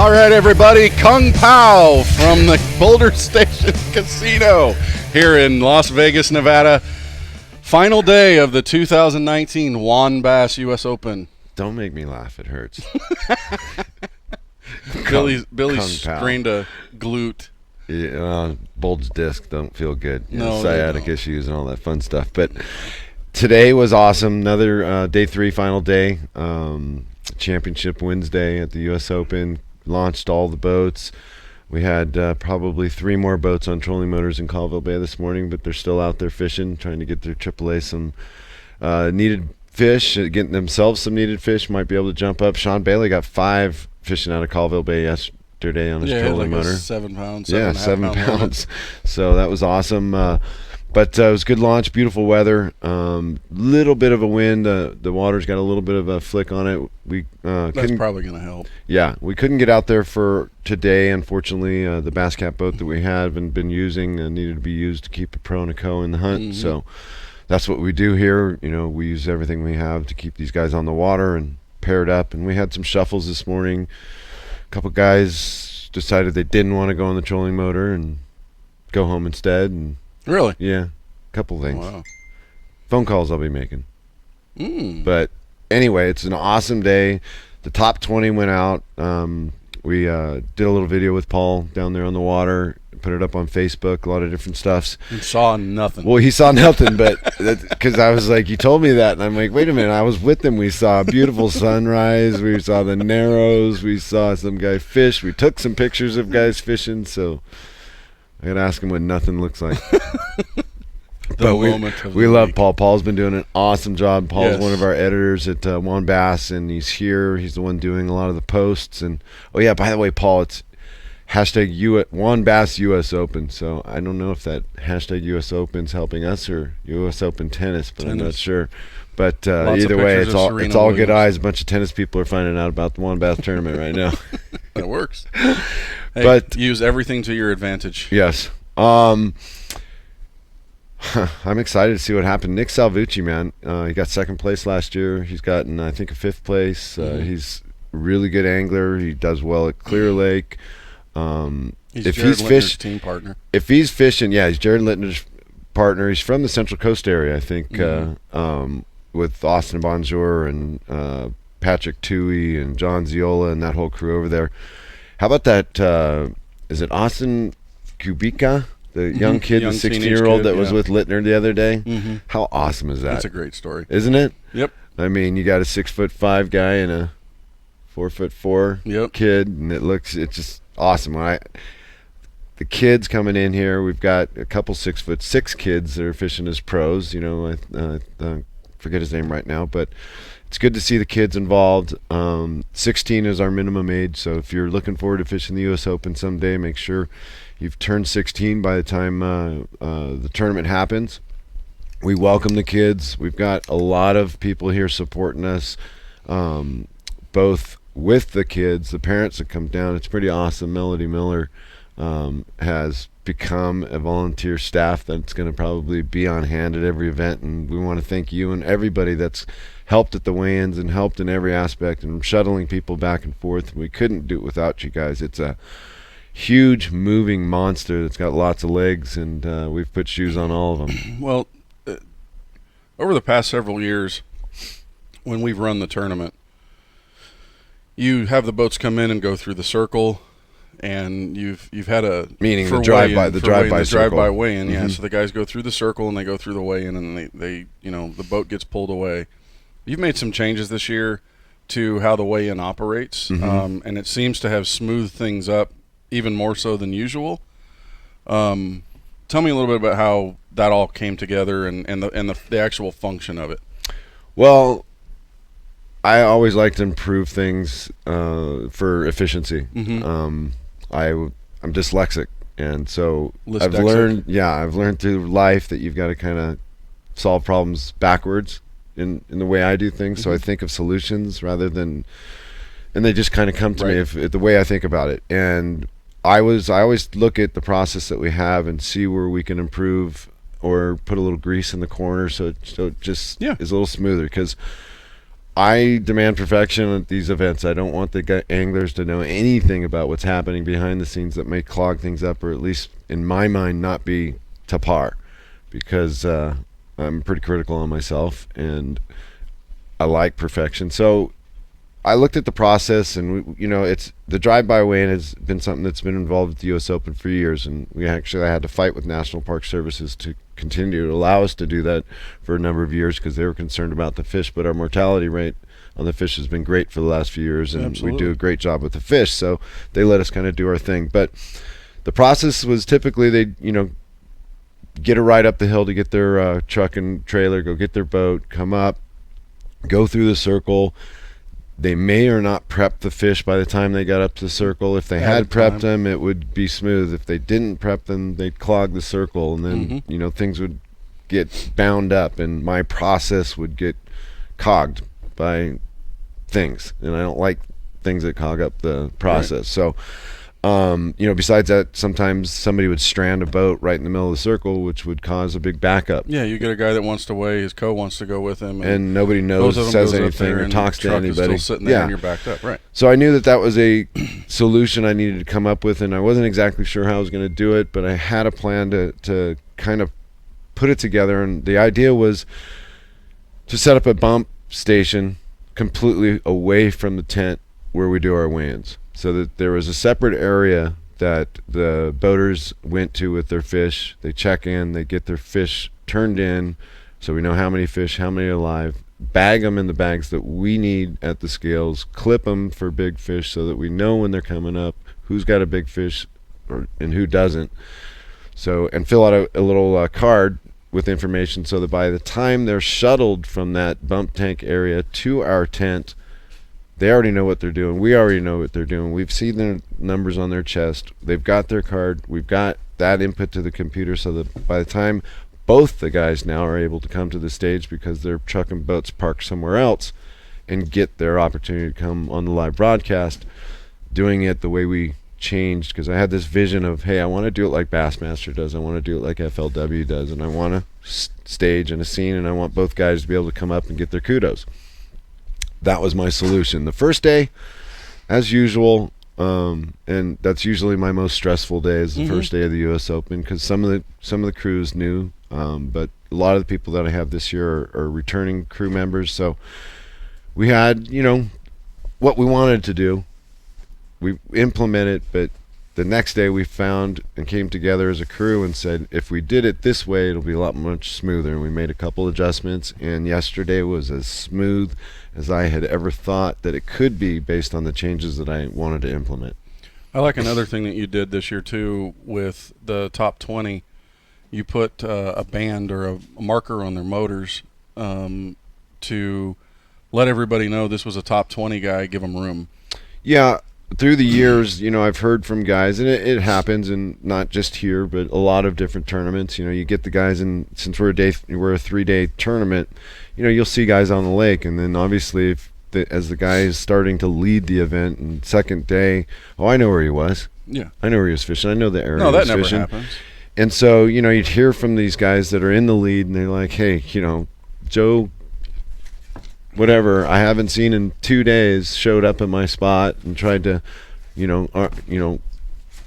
All right, everybody, Kung Pao from the Boulder Station Casino here in Las Vegas, Nevada. Final day of the 2019 Juan Bass U.S. Open. Don't make me laugh. It hurts. Billy strained a glute. Yeah, bulged disc don't feel good. Sciatic issues and all that fun stuff. But today was awesome. Another day 3 final day. Championship Wednesday at the U.S. Open. Launched all the boats. We had probably 3 more boats on trolling motors in Colville Bay this morning, but they're still out there fishing, trying to get their AAA some needed fish, getting themselves some needed fish, might be able to jump up. Sean Bailey got 5 fishing out of Colville Bay yesterday on his trolling motor. 7 pounds. 7 pounds. So that was awesome. But it was a good launch, beautiful weather. Little bit of a wind. The water's got a little bit of a flick on it. That's probably going to help. Yeah, we couldn't get out there for today, unfortunately. The Bass Cat boat that we had been using needed to be used to keep a pro and a co in the hunt. Mm-hmm. So that's what we do here. We use everything we have to keep these guys on the water and paired up. And we had some shuffles this morning. A couple guys decided they didn't want to go on the trolling motor and go home instead. And really? Yeah, a couple things. Wow. Phone calls I'll be making. But anyway, it's an awesome day. The top 20 went out. We did a little video with Paul down there on the water, put it up on Facebook, a lot of different stuffs. He saw nothing. Well, he saw nothing, but because I was like, you told me that, and I'm like, wait a minute, I was with them. We saw a beautiful sunrise. We saw the Narrows. We saw some guy fish. We took some pictures of guys fishing, so I got to ask him what nothing looks like. But we love Paul. Paul's been doing an awesome job. Paul's one of our editors at Juan Bass, and he's here. He's the one doing a lot of the posts. And oh yeah, by the way, Paul, it's hashtag Juan Bass U.S. Open. So I don't know if that hashtag U.S. Open's helping us or U.S. Open tennis, but I'm not sure. But either way, it's all good eyes. A bunch of tennis people are finding out about the Juan Bass tournament right now. That works. Hey, but use everything to your advantage. Yes. I'm excited to see what happened. Nick Salvucci, man, he got 2nd place last year. He's gotten, I think, a 5th place. He's a really good angler. He does well at Clear Lake. He's Jared Littner's team partner. If he's fishing, he's Jared Littner's partner. He's from the Central Coast area, I think, with Austin Bonjour and Patrick Toohey and John Ziola and that whole crew over there. How about that? Is it Austin Kubica? The young kid, the 16-year-old that was with Littner the other day. Mm-hmm. How awesome is that? That's a great story. Isn't it? Yep. I mean, you got a 6'5" guy and a 4'4" kid, and it's just awesome. The kids coming in here, we've got a couple 6'6" kids that are fishing as pros. I forget his name right now, but it's good to see the kids involved. 16 is our minimum age, so if you're looking forward to fishing the U.S. Open someday, make sure you've turned 16 by the time the tournament happens. We welcome the kids. We've got a lot of people here supporting us, both with the kids, the parents that come down. It's pretty awesome. Melody Miller has become a volunteer staff that's going to probably be on hand at every event, and we want to thank you and everybody that's helped at the weigh-ins and helped in every aspect and shuttling people back and forth. We couldn't do it without you guys. It's a huge moving monster that's got lots of legs, and we've put shoes on all of them. Well, over the past several years, when we've run the tournament, you have the boats come in and go through the circle, and you've had a the drive-by weigh-in. Mm-hmm. Yeah, so the guys go through the circle and they go through the weigh-in, and they the boat gets pulled away. You've made some changes this year to how the weigh-in operates, and it seems to have smoothed things up even more so than usual. Tell me a little bit about how that all came together and the actual function of it. Well, I always like to improve things for efficiency. Mm-hmm. I'm dyslexic, and so I've learned through life that you've got to kind of solve problems backwards in the way I do things. Mm-hmm. So I think of solutions rather than, and they just kind of come to me if the way I think about it. And I always look at the process that we have and see where we can improve or put a little grease in the corner so it just is a little smoother, because I demand perfection at these events. I don't want the anglers to know anything about what's happening behind the scenes that may clog things up, or at least in my mind not be to par, because I'm pretty critical on myself and I like perfection. So I looked at the process, and it's the drive-by weigh-in has been something that's been involved with the U.S. Open for years, and I had to fight with National Park Services to continue to allow us to do that for a number of years, because they were concerned about the fish. But our mortality rate on the fish has been great for the last few years, and we do a great job with the fish, so they let us kind of do our thing. But the process was typically they get a ride up the hill to get their truck and trailer, go get their boat, come up, go through the circle. They may or not prep the fish by the time they got up to the circle. If they had prepped them, it would be smooth. If they didn't prep them, they'd clog the circle, and then things would get bound up, and my process would get cogged by things, and I don't like things that cog up the process. So besides that, sometimes somebody would strand a boat right in the middle of the circle, which would cause a big backup. Yeah, you get a guy that wants to weigh, his co wants to go with him, and nobody knows, says anything, or talks to anybody. Is still sitting there, and you're backed up, right? So I knew that was a solution I needed to come up with, and I wasn't exactly sure how I was going to do it, but I had a plan to kind of put it together. And the idea was to set up a bump station completely away from the tent where we do our weigh-ins, so that there was a separate area that the boaters went to with their fish. They check in, they get their fish turned in, so we know how many fish, how many are alive, bag them in the bags that we need at the scales, clip them for big fish so that we know when they're coming up who's got a big fish and who doesn't. So, and fill out a little card with information, so that by the time they're shuttled from that bump tank area to our tent, they already know what they're doing. We already know what they're doing. We've seen their numbers on their chest. They've got their card. We've got that input to the computer, so that by the time both the guys now are able to come to the stage, because their truck and boats parked somewhere else, and get their opportunity to come on the live broadcast, doing it the way we changed. Because I had this vision of, hey, I want to do it like Bassmaster does. I want to do it like FLW does. And I want a stage and a scene, and I want both guys to be able to come up and get their kudos. That was my solution. The first day, as usual, and that's usually my most stressful day, is the first day of the U.S. Open, because some of the crews knew, but a lot of the people that I have this year are returning crew members. So we had, what we wanted to do. We implemented, but the next day we found and came together as a crew and said, if we did it this way, it'll be a lot much smoother. And we made a couple adjustments, and yesterday was as smooth as I had ever thought that it could be, based on the changes that I wanted to implement. I like another thing that you did this year too with the top 20. You put a band or a marker on their motors to let everybody know this was a top 20 guy, give them room. Yeah. Through the years, I've heard from guys, and it happens, and not just here, but a lot of different tournaments. You get the guys, and since we're a 3-day tournament, you'll see guys on the lake, and then obviously as the guy is starting to lead the event, and second day, I know where he was. Yeah, I know where he was fishing. I know the area. No, that never fishing. happens. And so you'd hear from these guys that are in the lead, and they're like, hey, Joe, whatever I haven't seen in 2 days, showed up in my spot and tried to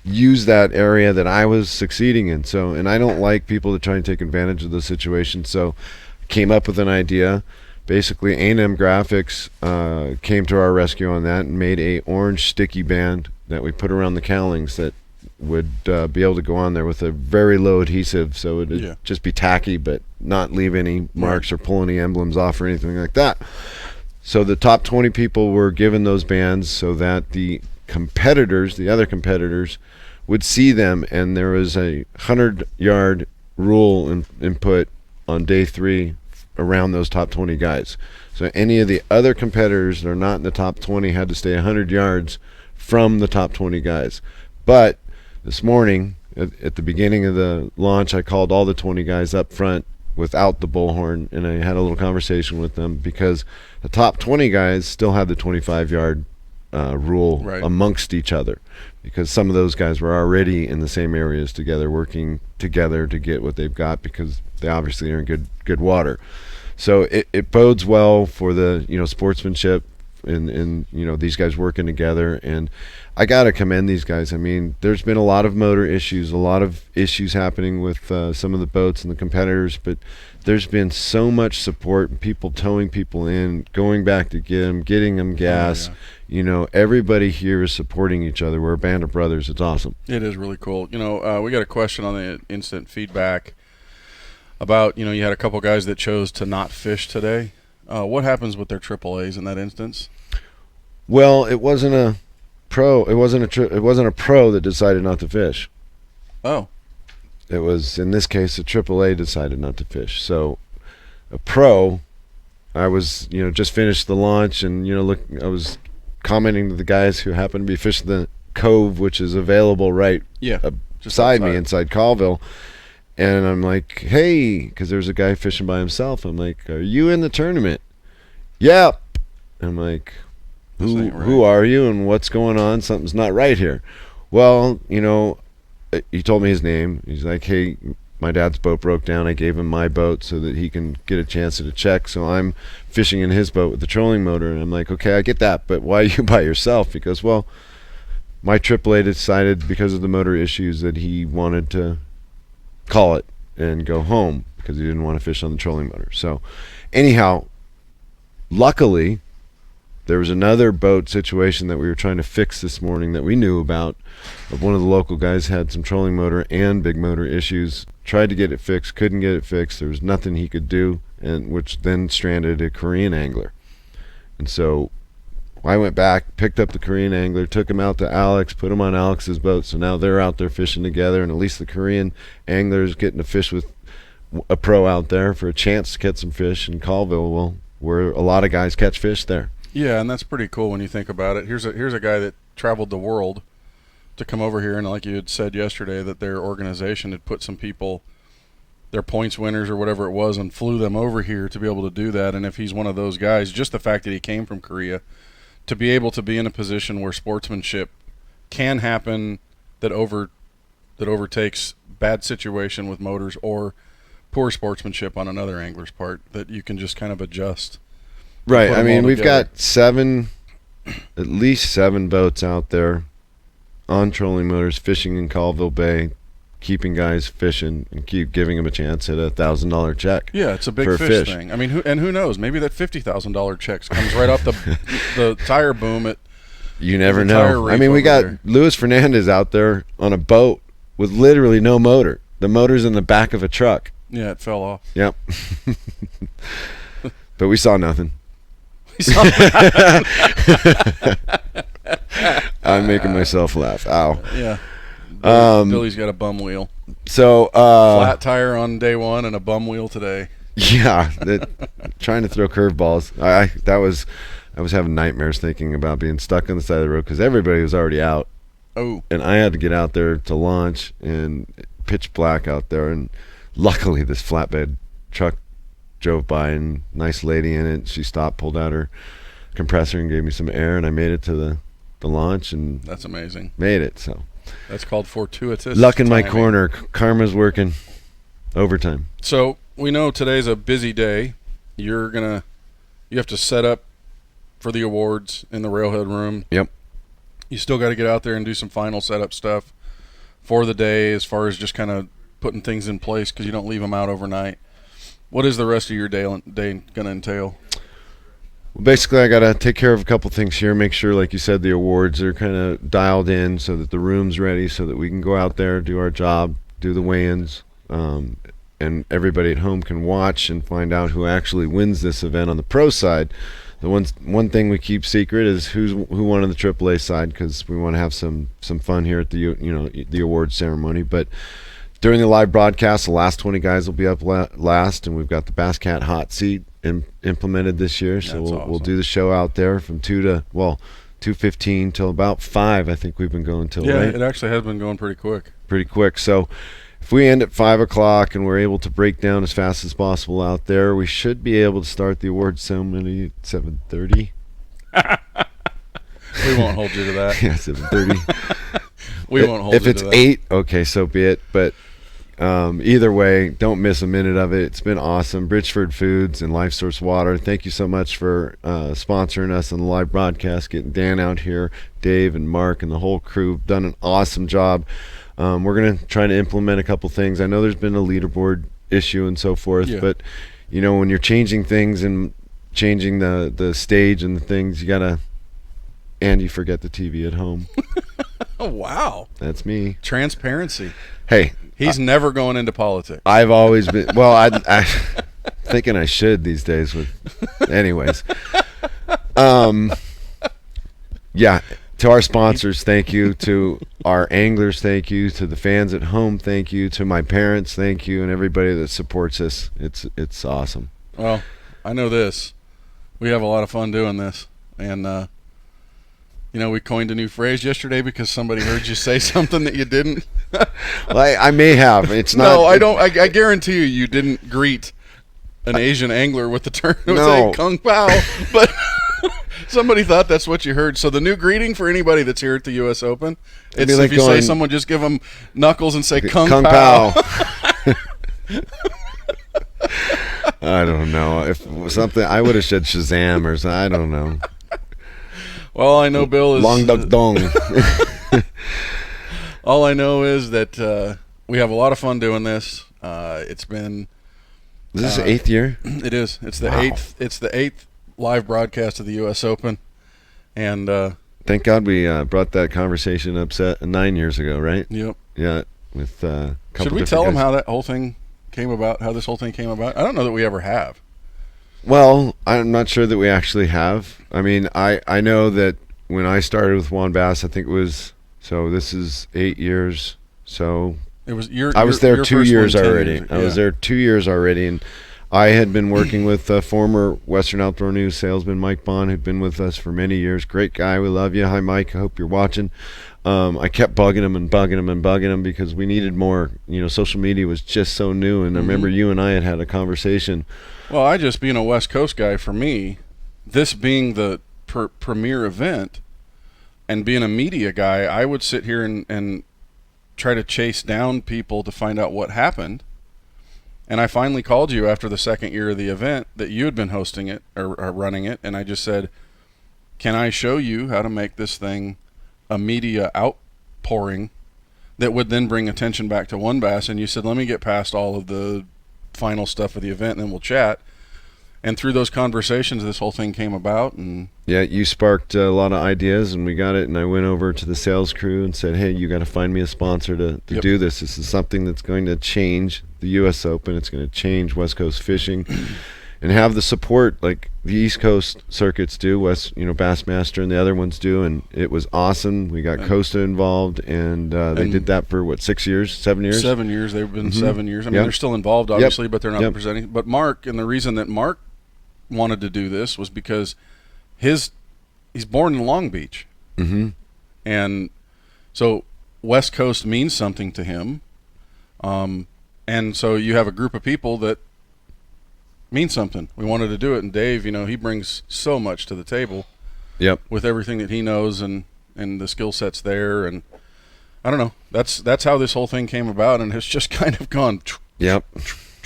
use that area that I was succeeding in. So, and I don't like people to try and take advantage of the situation. So came up with an idea. Basically, A&M Graphics came to our rescue on that and made a orange sticky band that we put around the cowlings that would be able to go on there with a very low adhesive, so it would just be tacky but not leave any marks or pull any emblems off or anything like that. So the top 20 people were given those bands so that the other competitors would see them, and there was a 100-yard rule input on day 3 around those top 20 guys. So any of the other competitors that are not in the top 20 had to stay 100 yards from the top 20 guys. But this morning, at the beginning of the launch, I called all the 20 guys up front without the bullhorn, and I had a little conversation with them, because the top 20 guys still had the 25-yard rule amongst each other, because some of those guys were already in the same areas together, working together to get what they've got, because they obviously are in good water. So it bodes well for the sportsmanship and these guys working together. And I gotta commend these guys. I mean, there's been a lot of motor issues, a lot of issues happening with some of the boats and the competitors, but there's been so much support, people towing people in, going back to get them, getting them gas. Oh, yeah. Everybody here is supporting each other. We're a band of brothers. It's awesome. It is really cool. We got a question on the instant feedback about, you had a couple guys that chose to not fish today. What happens with their AAAs in that instance? Well, it wasn't a pro. It wasn't a pro that decided not to fish. Oh. It was, in this case, a AAA decided not to fish. So, a pro, I was, just finished the launch, and I was commenting to the guys who happened to be fishing the cove, which is available right beside me inside Colville. And I'm like, hey, because there's a guy fishing by himself. I'm like, are you in the tournament? Yep. I'm like, who are you and what's going on? Something's not right here. Well, he told me his name. He's like, hey, my dad's boat broke down. I gave him my boat so that he can get a chance at a check. So I'm fishing in his boat with the trolling motor. And I'm like, okay, I get that, but why are you by yourself? Because, well, my AAA decided because of the motor issues that he wanted to call it and go home because he didn't want to fish on the trolling motor. So anyhow, luckily, there was another boat situation that we were trying to fix this morning that we knew about. One of the local guys had some trolling motor and big motor issues. Tried to get it fixed, couldn't get it fixed. There was nothing he could do, and which then stranded a Korean angler. And so I went back, picked up the Korean angler, took him out to Alex, put him on Alex's boat. So now they're out there fishing together, and at least the Korean angler is getting to fish with a pro out there for a chance to catch some fish in Colville, where a lot of guys catch fish there. Yeah, and that's pretty cool when you think about it. Here's a guy that traveled the world to come over here, and like you had said yesterday, that their organization had put some people, their points winners or whatever it was, and flew them over here to be able to do that. And if he's one of those guys, just the fact that he came from Korea, to be able to be in a position where sportsmanship can happen that overtakes bad situation with motors or poor sportsmanship on another angler's part, that you can just kind of adjust. Right. I mean, we've got at least seven boats out there on trolling motors fishing in Colville Bay, keeping guys fishing and keep giving them a chance at $1,000 check. Yeah, it's a big fish thing. I mean, who knows? Maybe that $50,000 check comes right off the tire boom at. You never know. I mean, we got Luis Fernandez out there on a boat with literally no motor. The motor's in the back of a truck. Yeah, it fell off. Yep. But we saw nothing. I'm making myself laugh. Ow. Yeah. Billy's got a bum wheel. So flat tire on day one and a bum wheel today. Yeah, trying to throw curveballs. I was having nightmares thinking about being stuck on the side of the road because everybody was already out. Oh. And I had to get out there to launch, and pitch black out there. And luckily, this flatbed truck drove by, and nice lady in it. She stopped, pulled out her compressor, and gave me some air, and I made it to the launch. And that's amazing. Made it. So that's called fortuitous luck in my timing. corner. Karma's working overtime. So we know today's a busy day. You have to set up for the awards in the railhead room. Yep. You still got to get out there and do some final setup stuff for the day, as far as just kind of putting things in place, because you don't leave them out overnight. What is the rest of your day going to entail? Well, basically, I got to take care of a couple things here, make sure, like you said, the awards are kind of dialed in so that the room's ready so that we can go out there, do our job, do the weigh-ins, and everybody at home can watch and find out who actually wins this event on the pro side. The one thing we keep secret is who won on the AAA side, because we want to have some fun here at the awards ceremony. But during the live broadcast, the last 20 guys will be up last, and we've got the Bass Cat hot seat implemented this year. So we'll do the show out there from 2:15 till about 5. I think we've been going till. Yeah, right? It actually has been going pretty quick. Pretty quick. So if we end at 5 o'clock and we're able to break down as fast as possible out there, we should be able to start the awards ceremony at 7:30. We won't hold you to that. Yeah, 7:30. We won't hold you to that. If it's 8, okay, so be it. But Either way, don't miss a minute of it. It's been awesome. Bridgeford Foods and Life Source Water, thank you so much for sponsoring us on the live broadcast, getting Dan out here, Dave and Mark and the whole crew have done an awesome job. We're going to try to implement a couple things. I know there's been a leaderboard issue and so forth, but when you're changing things and changing the stage and the things, you got to, and you forget the TV at home. Oh, wow. That's me. Transparency. Hey. He's never going into politics. I've always been, well, I thinking I should these days with, anyways. Yeah, to our sponsors, thank you. To our anglers, thank you. To the fans at home, thank you. To my parents, thank you. And everybody that supports us. It's awesome. Well, I know this. We have a lot of fun doing this. And, we coined a new phrase yesterday because somebody heard you say something that you didn't. Well, I may have. It's not. No, I don't. I guarantee you didn't greet an Asian angler with the term Kung Pao. But somebody thought that's what you heard. So the new greeting for anybody that's here at the U.S. Open, it's if you say someone, just give them knuckles and say Kung Pao. I don't know. If something, I would have said Shazam or something. I don't know. Well, I know Bill is Long Duck Dong. All I know is that we have a lot of fun doing this. It's been. Is this the 8th year? It is. It's the 8th. It's the 8th live broadcast of the U.S. Open, and thank God we brought that conversation up 9 years ago, right? Yep. Yeah. With a couple. Should we tell them how that whole thing came about? How this whole thing came about? I don't know that we ever have. Well, I'm not sure that we actually have. I mean, I know that when I started with Juan Bass, I think it was, so this is 8 years. So it was I was there 2 years already. Yeah. I was there 2 years already, and I had been working with former Western Outdoor News salesman Mike Bond, who'd been with us for many years. Great guy. We love you. Hi, Mike. I hope you're watching. I kept bugging him because we needed more. Social media was just so new, and I remember you and I had a conversation. Well, I just being a West Coast guy, for me, this being the premier event and being a media guy, I would sit here and try to chase down people to find out what happened. And I finally called you after the second year of the event that you had been hosting it or running it, and I just said, can I show you how to make this thing a media outpouring that would then bring attention back to One Bass? And you said, let me get past all of the final stuff of the event and then we'll chat. And through those conversations, this whole thing came about. And yeah, you sparked a lot of ideas, and we got it. And I went over to the sales crew and said, hey, you got to find me a sponsor to do this. This is something that's going to change the U.S. Open. It's going to change West Coast fishing and have the support like the East Coast circuits do, Bassmaster and the other ones do. And it was awesome. We got Costa involved, and they did that for 6 years, 7 years? 7 years. They've been 7 years. I mean, they're still involved, obviously, but they're not presenting. But Mark, and the reason that Mark wanted to do this was because he's born in Long Beach. And so West Coast means something to him. And so you have a group of people that mean something. We wanted to do it, and Dave, he brings so much to the table. With everything that he knows and the skill sets there, and I don't know. That's how this whole thing came about, and it's just kind of gone.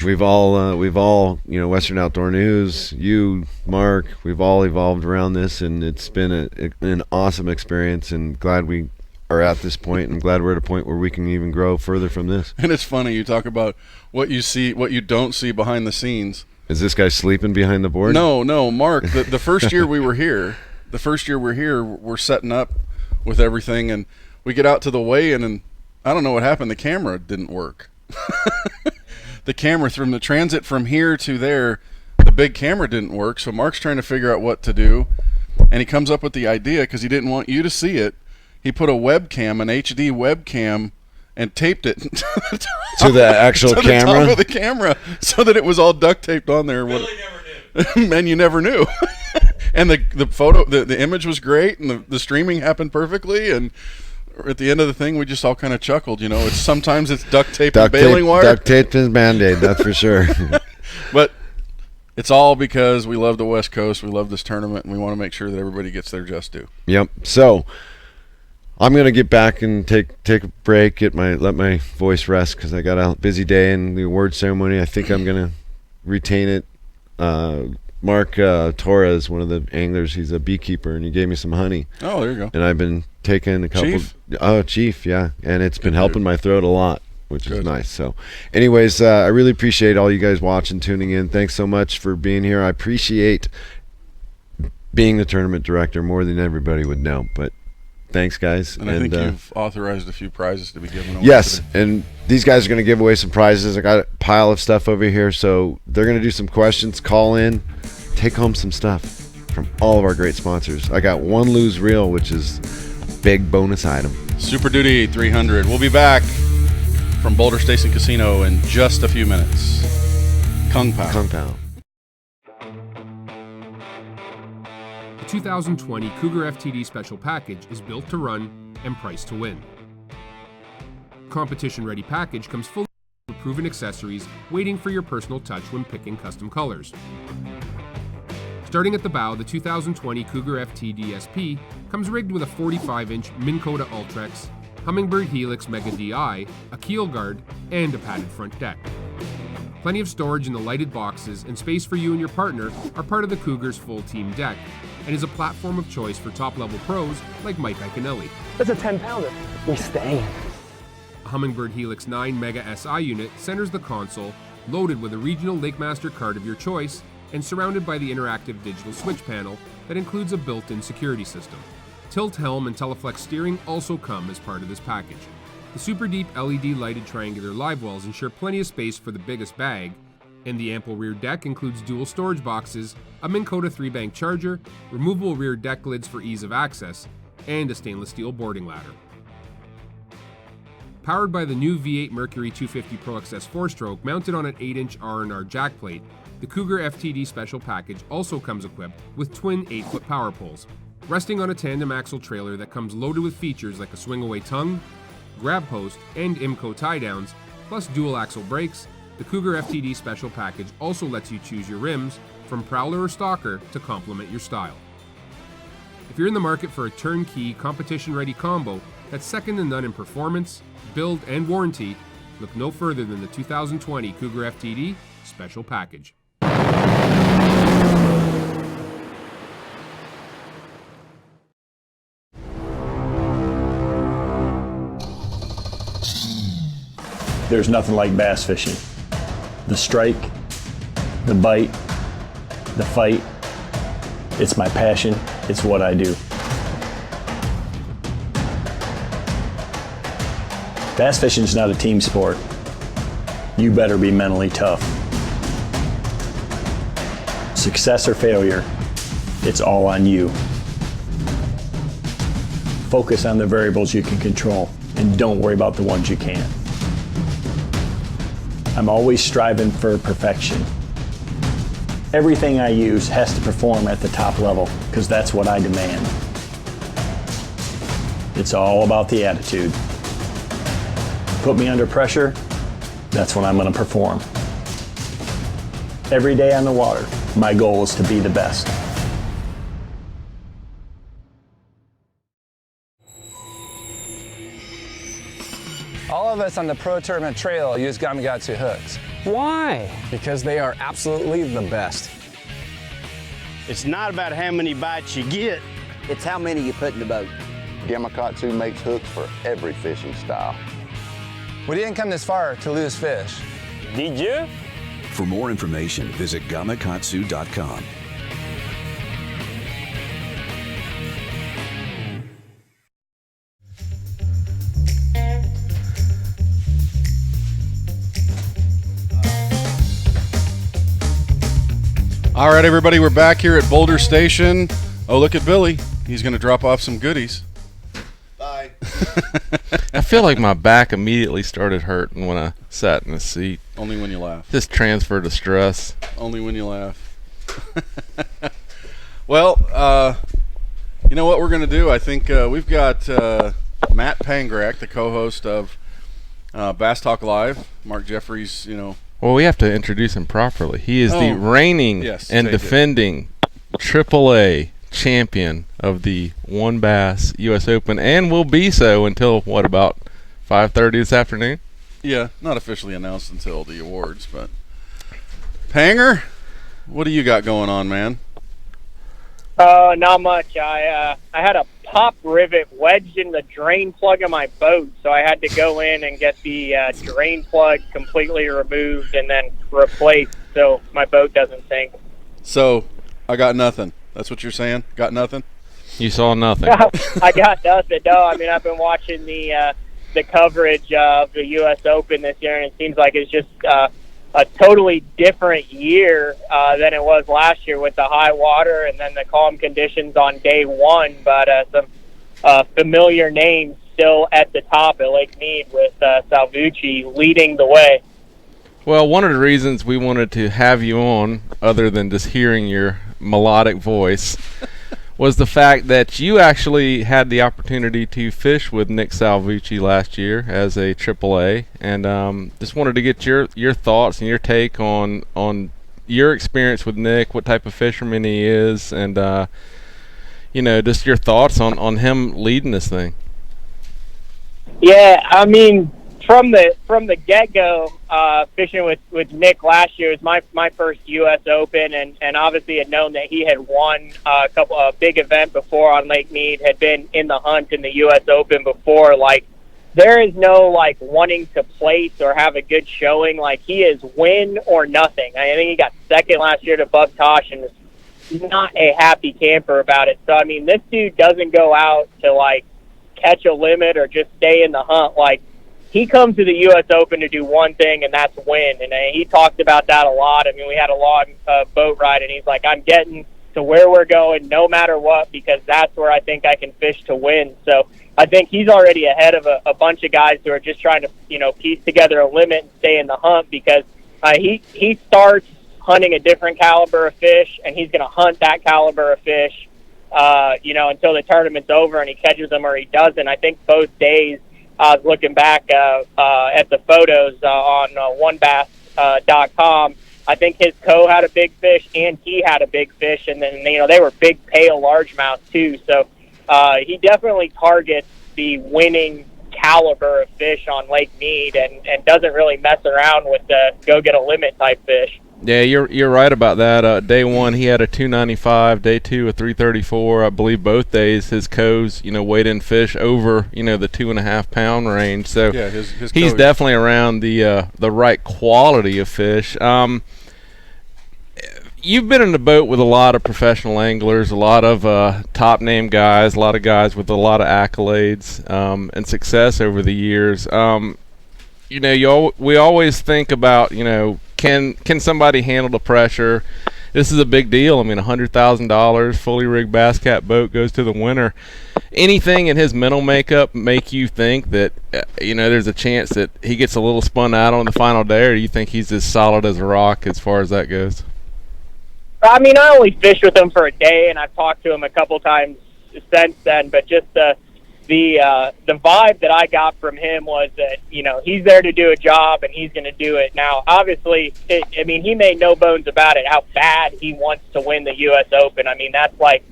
We've all Western Outdoor News, you, Mark, we've all evolved around this, and it's been an awesome experience, and glad we are at this point, and glad we're at a point where we can even grow further from this. And it's funny, you talk about what you see, what you don't see behind the scenes. Is this guy sleeping behind the board? No, Mark, the first year we were here, we're setting up with everything, and we get out to the weigh-in, and I don't know what happened, the camera didn't work. The camera from the transit from here to there, the big camera didn't work, so Mark's trying to figure out what to do, and he comes up with the idea, because he didn't want you to see it, he put a webcam, an HD webcam, and taped it to the actual camera? The top of the camera, so that it was all duct taped on there. Really never knew. And you never knew. And the photo, the image was great, and the streaming happened perfectly, and at the end of the thing, we just all kind of chuckled. Sometimes it's duct tape and baling wire. Duct tape and Band-Aid, that's for sure. But it's all because we love the West Coast, we love this tournament, and we want to make sure that everybody gets their just due. So I'm gonna get back and take a break, let my voice rest because I got a busy day and the award ceremony. I think I'm gonna retain it. Mark Torres, one of the anglers, he's a beekeeper, and he gave me some honey. Oh, there you go. And I've been taking a couple. Chief? Oh, Chief, yeah, and it's been helping my throat a lot, which is Good. nice. So, anyways, I really appreciate all you guys watching, tuning in. Thanks so much for being here. I appreciate being the tournament director more than everybody would know, but. Thanks, guys. And I think you've authorized a few prizes to be given away. Yes, today. and these guys are going to give away some prizes. I got a pile of stuff over here, so they're going to do some questions, call in, take home some stuff from all of our great sponsors. I got one lose reel, which is a big bonus item. Super Duty 300. We'll be back from Boulder Station Casino in just a few minutes. Kung Pao. Kung Pao. The 2020 Cougar FTD Special Package is built to run and priced to win. Competition Ready Package comes full with proven accessories waiting for your personal touch when picking custom colors. Starting at the bow, the 2020 Cougar FTD SP comes rigged with a 45-inch Minn Kota Ultrex, Humminbird Helix Mega DI, a keel guard, and a padded front deck. Plenty of storage in the lighted boxes and space for you and your partner are part of the Cougar's full team deck and is a platform of choice for top-level pros like Mike Iaconelli. That's a 10-pounder. We stay. A Humminbird Helix 9 Mega SI unit centers the console, loaded with a regional Lakemaster card of your choice and surrounded by the interactive digital switch panel that includes a built-in security system. Tilt helm and Teleflex steering also come as part of this package. The super deep LED lighted triangular live wells ensure plenty of space for the biggest bag, and the ample rear deck includes dual storage boxes, a Minn Kota 3-bank charger, removable rear deck lids for ease of access, and a stainless steel boarding ladder. Powered by the new V8 Mercury 250 Pro XS 4-stroke mounted on an 8-inch R&R jack plate, the Cougar FTD Special Package also comes equipped with twin 8-foot power poles, resting on a tandem axle trailer that comes loaded with features like a swing-away tongue, grab post, and IMCO tie-downs, plus dual axle brakes. The Cougar FTD Special Package also lets you choose your rims from Prowler or Stalker to complement your style. If you're in the market for a turnkey, competition-ready combo that's second to none in performance, build, and warranty, look no further than the 2020 Cougar FTD Special Package. There's nothing like bass fishing. The strike, the bite, the fight. It's my passion. It's what I do. Bass fishing is not a team sport. You better be mentally tough. Success or failure, it's all on you. Focus on the variables you can control and don't worry about the ones you can't. I'm always striving for perfection. Everything I use has to perform at the top level because that's what I demand. It's all about the attitude. Put me under pressure, that's when I'm going to perform. Every day on the water, my goal is to be the best. All of us on the Pro Tournament Trail use Gamakatsu hooks Why? because they are absolutely the best. It's not about how many bites you get. It's how many you put in the boat. Gamakatsu makes hooks for every fishing style. We didn't come this far to lose fish. Did you? For more information, visit gamakatsu.com. All right, everybody, we're back here at Boulder Station. Oh, look at Billy. He's going to drop off some goodies. Bye. I feel like my back immediately started hurting when I sat in the seat. Only when you laugh. Just transfer to stress. Only when you laugh. Well, you know what we're going to do? I think we've got Matt Pangrac, the co-host of Bass Talk Live. Mark Jeffries, you know. Well, we have to introduce him properly. He is the reigning and defending AAA champion of the One Bass U.S. Open, and will be so until, what, about 5:30 this afternoon? Yeah, not officially announced until the awards, but Panger, what do you got going on, man? Not much. I had a pop rivet wedged in the drain plug of my boat, so I had to go in and get the drain plug completely removed and then replaced so my boat doesn't sink. So, I got nothing. That's what you're saying? Got nothing? You saw nothing. I got nothing. No, I mean, I've been watching the coverage of the U.S. Open this year, and it seems like it's just a totally different year than it was last year with the high water and then the calm conditions on day one. But some familiar names still at the top at Lake Mead with Salvucci leading the way. Well, one of the reasons we wanted to have you on, other than just hearing your melodic voice, was the fact that you actually had the opportunity to fish with Nick Salvucci last year as a AAA, and just wanted to get your thoughts and your take on your experience with Nick, what type of fisherman he is, and just your thoughts on him leading this thing. Yeah, I mean, from the get-go, fishing with Nick last year was my first U.S. Open, and obviously had known that he had won a big event before on Lake Mead, had been in the hunt in the U.S. Open before. Like, there is no, like, wanting to place or have a good showing. Like, he is win or nothing. I think he got second last year to Bub Tosh and is not a happy camper about it. So, I mean, this dude doesn't go out to, like, catch a limit or just stay in the hunt. Like, he comes to the U.S. Open to do one thing, and that's win. And he talked about that a lot. I mean, we had a long boat ride, and he's like, I'm getting to where we're going no matter what, because that's where I think I can fish to win. So I think he's already ahead of a bunch of guys who are just trying to, piece together a limit and stay in the hunt, because he starts hunting a different caliber of fish, and he's going to hunt that caliber of fish, until the tournament's over and he catches them or he doesn't. I think both days, I was looking back at the photos on onebass.com. I think his co had a big fish and he had a big fish, and then they were big pale largemouth too. So he definitely targets the winning caliber of fish on Lake Mead and doesn't really mess around with the go get a limit type fish. Yeah, you're right about that. Day one, he had a 295. Day two, a 334. I believe both days his co's, weighed in fish over, the 2.5 pound range. So yeah, his he's definitely around the right quality of fish. You've been in the boat with a lot of professional anglers, a lot of top name guys, a lot of guys with a lot of accolades and success over the years. We always think about, can somebody handle the pressure? This is a big deal. I mean, $100,000 fully rigged bass cat boat goes to the winner. Anything in his mental makeup make you think that there's a chance that he gets a little spun out on the final day, or do you think he's as solid as a rock as far as that goes? I mean, I only fished with him for a day, and I've talked to him a couple times since then, but just the vibe that I got from him was that, he's there to do a job and he's going to do it. Now, obviously, he made no bones about it, how bad he wants to win the U.S. Open. I mean, that's like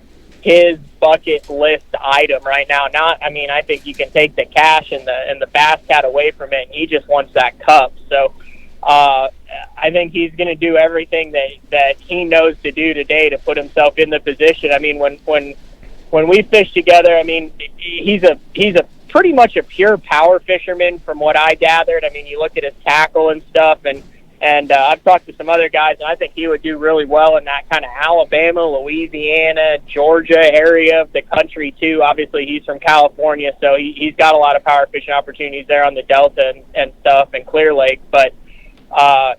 his bucket list item right now. I think you can take the cash and the bass cat away from it, and he just wants that cup. So, I think he's going to do everything that he knows to do today to put himself in the position. I mean, when we fish together, I mean, he's a pretty much a pure power fisherman from what I gathered. I mean, you look at his tackle and stuff, and I've talked to some other guys, and I think he would do really well in that kind of Alabama, Louisiana, Georgia area of the country too. Obviously, he's from California, so he's got a lot of power fishing opportunities there on the Delta and stuff and Clear Lake. But I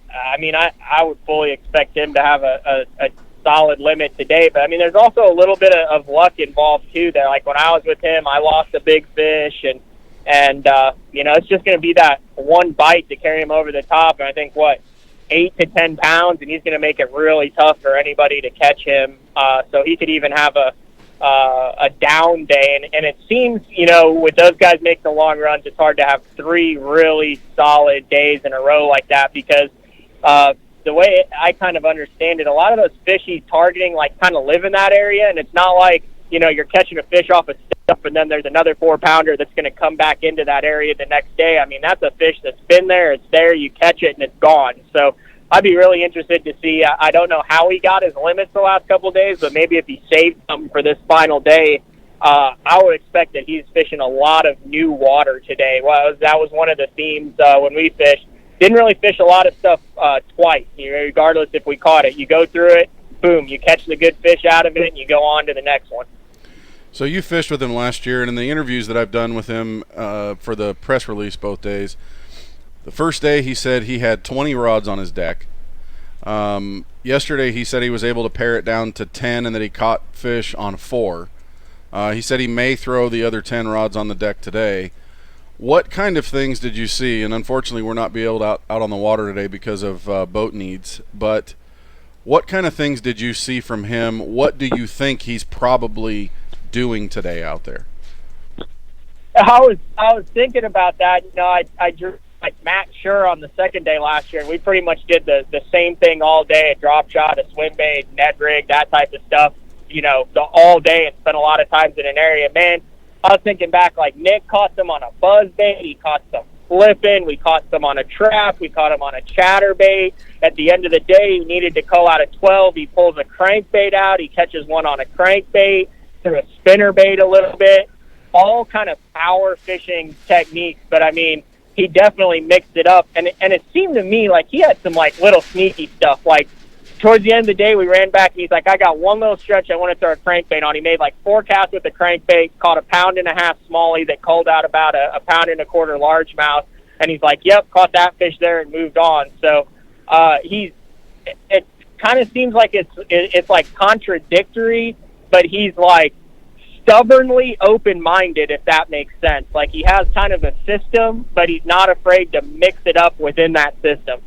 would fully expect him to have a solid limit today. But I mean, there's also a little bit of luck involved too. That, like, when I was with him, I lost a big fish, and it's just going to be that one bite to carry him over the top. And I think 8 to 10 pounds, and he's going to make it really tough for anybody to catch him. So he could even have a down day. And it seems, with those guys making the long runs, it's hard to have 3 really solid days in a row like that, because the way I kind of understand it, a lot of those fish he's targeting like kind of live in that area, and it's not like, you know, you're catching a fish off a stuff and then there's another 4-pounder that's going to come back into that area the next day. I mean, that's a fish that's been there, it's there, you catch it, and it's gone. So I'd be really interested to see. I don't know how he got his limits the last couple of days, but maybe if he saved something for this final day, I would expect that he's fishing a lot of new water today. Well, that was one of the themes when we fished. Didn't really fish a lot of stuff twice, you know, regardless if we caught it. You go through it, boom, you catch the good fish out of it, and you go on to the next one. So you fished with him last year, and in the interviews that I've done with him for the press release both days, the first day he said he had 20 rods on his deck. Yesterday he said he was able to pare it down to 10 and that he caught fish on 4. He said he may throw the other 10 rods on the deck today. What kind of things did you see? And unfortunately we're not be able to out on the water today because of boat needs, but what kind of things did you see from him? What do you think he's probably doing today out there? I was thinking about that. You know, I drew like Matt Sure on the second day last year, and we pretty much did the same thing all day: a drop shot, a swim bait, Ned rig, that type of stuff. You know, all day, and spent a lot of times in an area. Man, I was thinking back, like Nick caught them on a buzz bait, he caught some flipping, we caught them on a trap, we caught him on a chatterbait. At the end of the day, he needed to call out a 12. He pulls a crankbait out, he catches one on a crankbait, through a spinner bait a little bit. All kind of power fishing techniques, but I mean, he definitely mixed it up, and it seemed to me like he had some like little sneaky stuff. Like towards the end of the day, we ran back, and he's like, I got one little stretch I want to throw a crankbait on. He made like 4 casts with the crankbait, caught a 1.5 pound smallie that culled out about a 1.25 pound largemouth, and he's like, yep, caught that fish there and moved on. So it kind of seems like it's like contradictory, but he's like stubbornly open-minded, if that makes sense. Like he has kind of a system, but he's not afraid to mix it up within that system.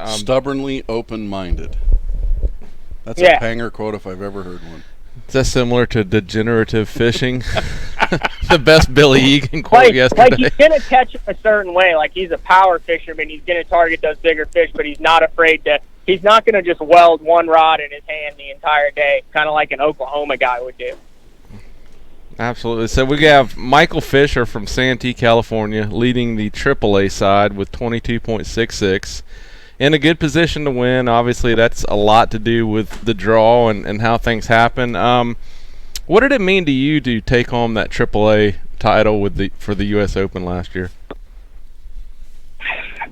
Stubbornly open-minded. That's a Panger quote if I've ever heard one. Is that similar to degenerative fishing? The best Billy Egan quote yesterday. Like he's going to catch a certain way. Like he's a power fisherman. He's going to target those bigger fish, but he's not afraid to. He's not going to just weld one rod in his hand the entire day, kind of like an Oklahoma guy would do. Absolutely. So we have Michael Fisher from Santee, California, leading the AAA side with 22.66. In a good position to win. Obviously, that's a lot to do with the draw and how things happen. What did it mean to you to take home that AAA title for the U.S. Open last year?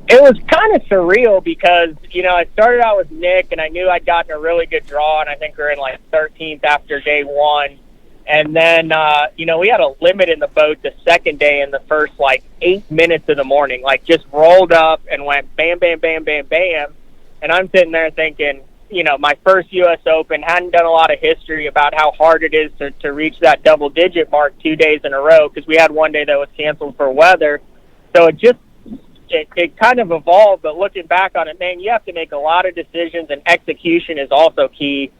It was kind of surreal because, you know, I started out with Nick, and I knew I'd gotten a really good draw, and I think we were in like 13th after day 1. And then, you know, we had a limit in the boat the second day in the first, like, 8 minutes of the morning. Like, just rolled up and went bam, bam, bam, bam, bam. And I'm sitting there thinking, you know, my first U.S. Open, hadn't done a lot of history about how hard it is to reach that double-digit mark 2 days in a row, because we had one day that was canceled for weather. So it kind of evolved, but looking back on it, man, you have to make a lot of decisions, and execution is also key.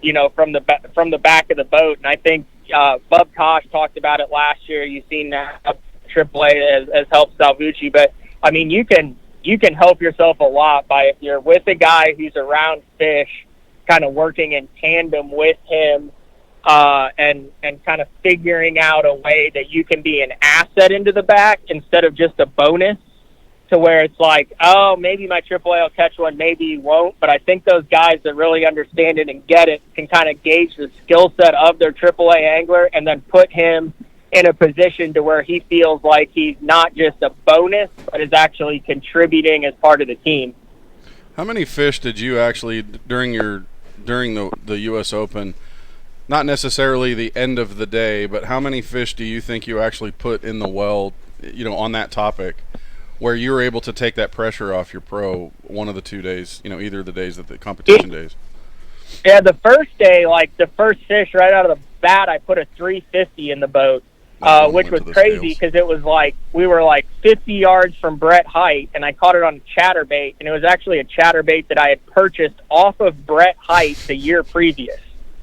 You know, from the back of the boat, and I think Bub Kosh talked about it last year. You've seen that AAA has helped Salvucci, but I mean, you can help yourself a lot by, if you're with a guy who's around fish, kind of working in tandem with him, and kind of figuring out a way that you can be an asset into the back instead of just a bonus. To where it's like, oh, maybe my AAA will catch one, maybe he won't. But I think those guys that really understand it and get it can kind of gauge the skill set of their AAA angler and then put him in a position to where he feels like he's not just a bonus, but is actually contributing as part of the team. How many fish did you actually, during the U.S. Open, not necessarily the end of the day, but how many fish do you think you actually put in the well, you know, on that topic, where you were able to take that pressure off your pro one of the 2 days, you know, either of the days that the competition days? Yeah, the first day, like the first fish right out of the bat, I put a 350 in the boat, which was crazy because it was like we were like 50 yards from Brett Height, and I caught it on a chatterbait, and it was actually a chatterbait that I had purchased off of Brett Height the year previous.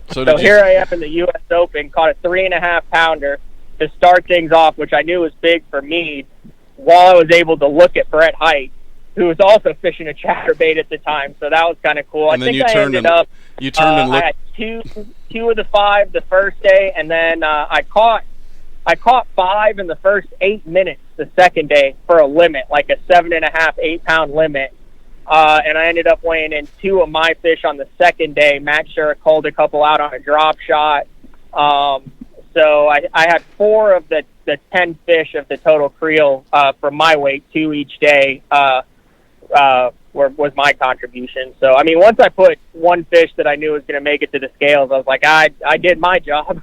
So here I am in the U.S. Open, caught a 3.5 pounder to start things off, which I knew was big for me, while I was able to look at Brett Height. who was also fishing a chatterbait at the time. So that was kind of cool. And I think I ended up. You turned and looked. I had two of the 5 the first day, and then I caught 5 in the first 8 minutes the second day for a limit, like a 7.5, 8 pound limit. And I ended up weighing in 2 of my fish on the second day. Matt Sherrick called a couple out on a drop shot. So I had 4 of the 10 fish of the total creel for my weight, 2 each day, was my contribution. So, I mean, once I put 1 fish that I knew was going to make it to the scales, I was like, I did my job.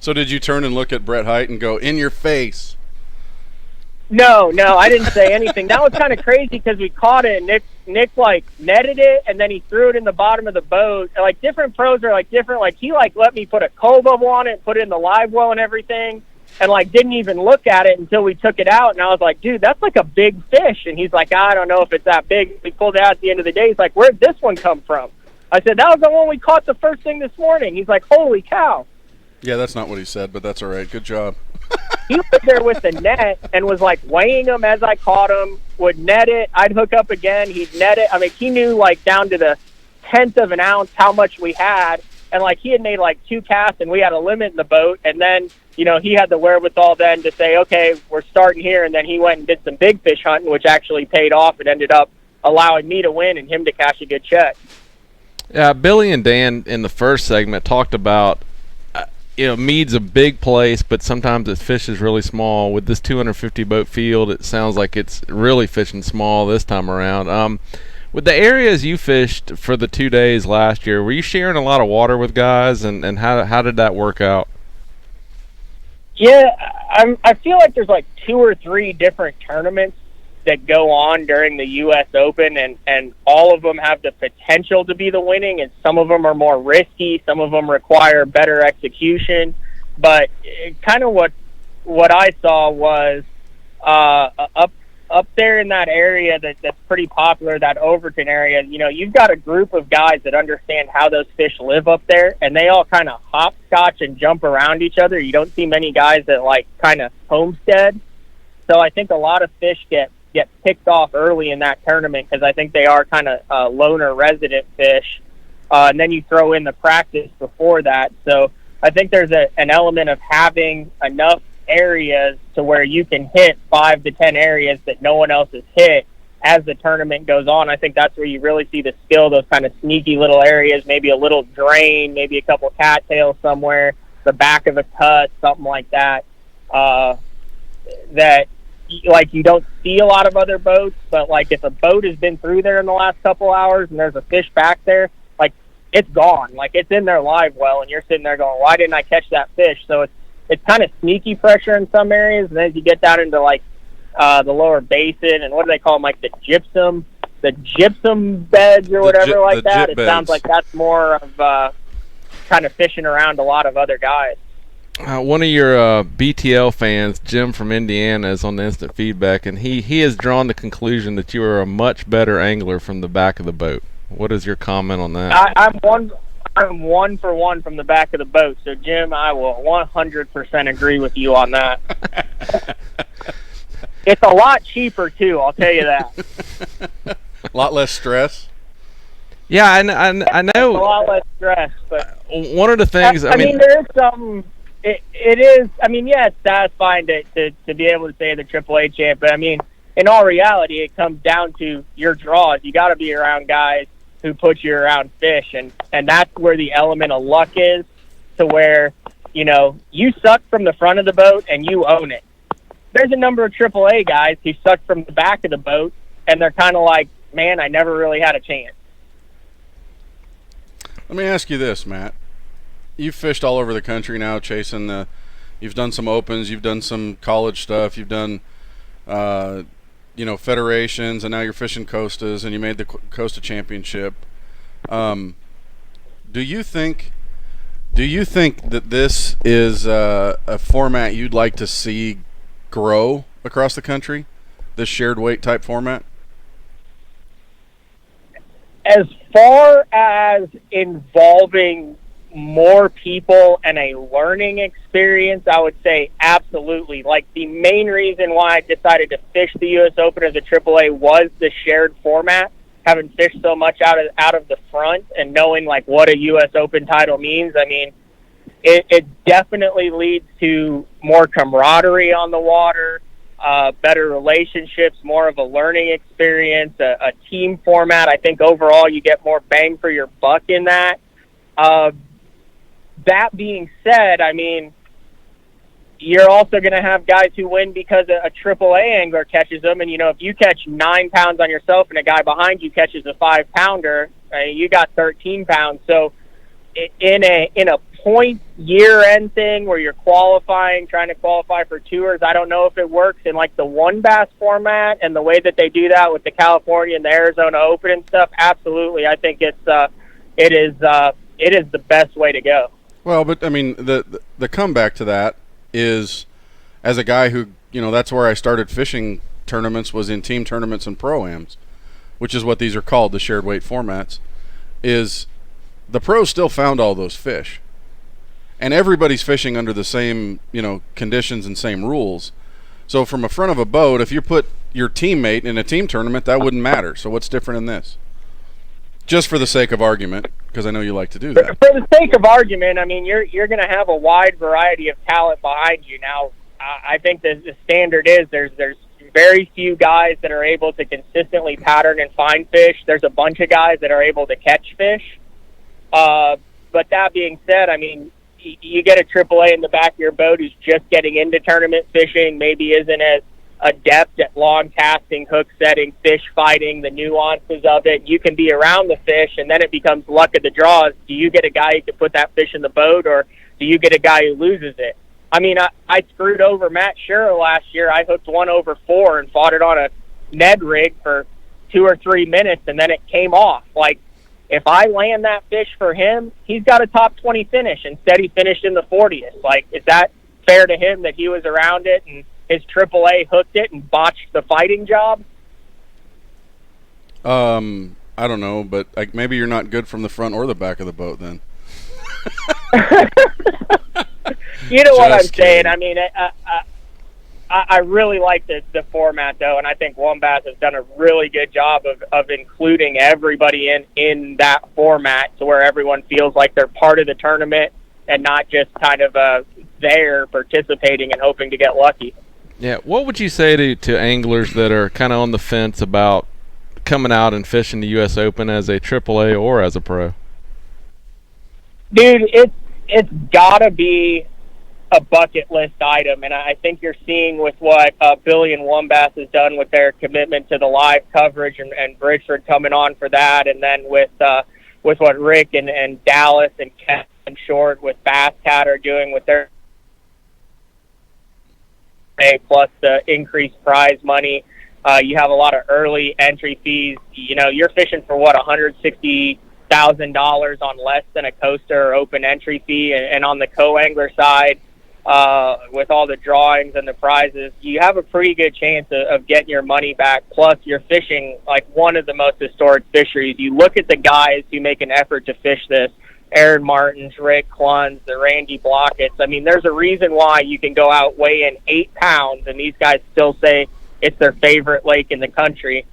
So did you turn and look at Brett Height and go, in your face? No, I didn't say anything. That was kind of crazy because we caught it, and Nick like netted it, and then he threw it in the bottom of the boat. And, like, different pros are like different. Like, he like let me put a cold bubble on it and put it in the live well and everything, and like didn't even look at it until we took it out. And I was like, dude, that's like a big fish. And he's like, I don't know if it's that big. We pulled it out at the end of the day. He's like, where'd this one come from? I said, that was the one we caught the first thing this morning. He's like, holy cow. Yeah, that's not what he said, but that's all right. Good job. He was there with the net and was like weighing them as I caught him, would net it. I'd hook up again. He'd net it. I mean, he knew like down to the 1/10 of an ounce how much we had. And like he had made like 2 casts and we had a limit in the boat. And then, you know, he had the wherewithal then to say, okay, we're starting here. And then he went and did some big fish hunting, which actually paid off. It ended up allowing me to win and him to cash a good check. Yeah, Billy and Dan in the first segment talked about Mead's a big place, but sometimes the fish is really small. With this 250 boat field, it sounds like it's really fishing small this time around. With the areas you fished for the 2 days last year, were you sharing a lot of water with guys, and how did that work out? Yeah, I feel like there's like 2 or 3 different tournaments that go on during the U.S. Open, and all of them have the potential to be the winning, and some of them are more risky, some of them require better execution. But kind of what I saw was up there in that area that's pretty popular, that Overton area, you know, you've got a group of guys that understand how those fish live up there, and they all kind of hopscotch and jump around each other. You don't see many guys that like kind of homestead. So I think a lot of fish get picked off early in that tournament because I think they are kind of loner resident fish. And then you throw in the practice before that. So I think there's an element of having enough areas to where you can hit 5 to 10 areas that no one else has hit as the tournament goes on. I think that's where you really see the skill, those kind of sneaky little areas, maybe a little drain, maybe a couple cattails somewhere, the back of a cut, something like that, that like you don't see a lot of other boats, but like if a boat has been through there in the last couple hours and there's a fish back there, like it's gone, like it's in their live well, and you're sitting there going, why didn't I catch that fish? So it's kind of sneaky pressure in some areas, and then as you get down into like the lower basin and what do they call them, like the gypsum beds or whatever like that, it sounds like that's more of kind of fishing around a lot of other guys. One of your BTL fans, Jim from Indiana, is on the instant feedback, and he has drawn the conclusion that you are a much better angler from the back of the boat. What is your comment on that? I'm 1 for 1 from the back of the boat. So Jim, I will 100% agree with you on that. It's a lot cheaper too, I'll tell you that. A lot less stress. Yeah, I know. It's a lot less stress, but one of the things I mean there is some. It is. I mean, yeah, it's satisfying to be able to say the AAA champ, but I mean, in all reality, it comes down to your draws. You got to be around guys who put you around fish, and that's where the element of luck is. To where, you know, you suck from the front of the boat and you own it. There's a number of AAA guys who suck from the back of the boat, and they're kind of like, man, I never really had a chance. Let me ask you this, Matt. You've fished all over the country now, chasing you've done some opens, you've done some college stuff, you've done, federations, and now you're fishing Costas, and you made the Costa Championship. Do you think that this is a format you'd like to see grow across the country, this shared weight type format? As far as involving more people and a learning experience, I would say absolutely. Like, the main reason why I decided to fish the U.S. Open as a AAA was the shared format, having fished so much out of the front and knowing, like, what a U.S. Open title means. I mean, it definitely leads to more camaraderie on the water, better relationships, more of a learning experience, a team format. I think overall you get more bang for your buck in that. That being said, I mean, you're also going to have guys who win because a AAA angler catches them. And, if you catch 9 pounds on yourself and a guy behind you catches a 5-pounder, you got 13 pounds. So in a point year-end thing where you're trying to qualify for tours, I don't know if it works in, like, the one bass format and the way that they do that with the California and the Arizona Open and stuff. Absolutely. I think it is the best way to go. Well, but I mean, the comeback to that is, as a guy who, that's where I started fishing tournaments, was in team tournaments and pro-ams, which is what these are called, the shared weight formats, is the pros still found all those fish. And everybody's fishing under the same, conditions and same rules. So from a front of a boat, if you put your teammate in a team tournament, that wouldn't matter. So what's different in this? Just for the sake of argument, because I know you like to do that. For the sake of argument, I mean, you're going to have a wide variety of talent behind you. Now, I think the standard is there's very few guys that are able to consistently pattern and find fish. There's a bunch of guys that are able to catch fish. But that being said, I mean, you get a AAA in the back of your boat who's just getting into tournament fishing, maybe isn't as adept at long casting, hook setting, fish fighting, the nuances of it. You can be around the fish, and then it becomes luck of the draws. Do you get a guy who can put that fish in the boat, or do you get a guy who loses it? I mean, I screwed over Matt Sherrill last year. I hooked 1 over 4 and fought it on a Ned rig for 2 or 3 minutes, and then it came off. Like, if I land that fish for him, he's got a top 20 finish. Instead, he finished in the 40th. Like, is that fair to him that he was around it and his AAA hooked it and botched the fighting job? I don't know, but maybe you're not good from the front or the back of the boat then. You know what I'm saying? I mean, I really like the format, though, and I think Wombass has done a really good job of including everybody in that format to where everyone feels like they're part of the tournament and not just kind of there participating and hoping to get lucky. Yeah, what would you say to anglers that are kind of on the fence about coming out and fishing the U.S. Open as a AAA or as a pro? Dude, it's got to be a bucket list item, and I think you're seeing with what Billy and Wombass has done with their commitment to the live coverage and Bridgeford coming on for that, and then with what Rick and Dallas and Kevin Short with Bass Cat are doing with their plus the increased prize money. You have a lot of early entry fees. You're fishing for what, $160,000 on less than a coaster or open entry fee, and on the co-angler side, with all the drawings and the prizes, you have a pretty good chance of getting your money back. Plus, you're fishing like one of the most historic fisheries. You look at the guys who make an effort to fish this: Aaron Martins, Rick Klunz, the Randy Blockett's. I mean, there's a reason why you can go out weigh in 8 pounds, and these guys still say it's their favorite lake in the country.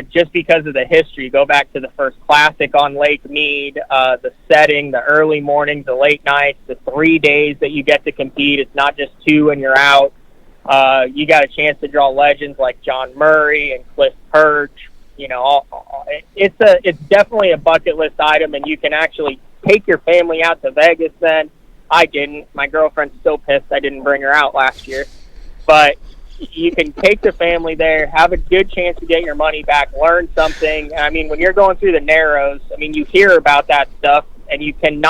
Just because of the history. Go back to the first classic on Lake Mead, the setting, the early mornings, the late nights, the 3 days that you get to compete. It's not just 2 and you're out. You got a chance to draw legends like John Murray and Cliff Perch. It's definitely a bucket list item, and you can actually take your family out to Vegas then. I didn't. My girlfriend's still pissed I didn't bring her out last year. But you can take the family there, have a good chance to get your money back, learn something. I mean, when you're going through the Narrows, I mean, you hear about that stuff, and you can't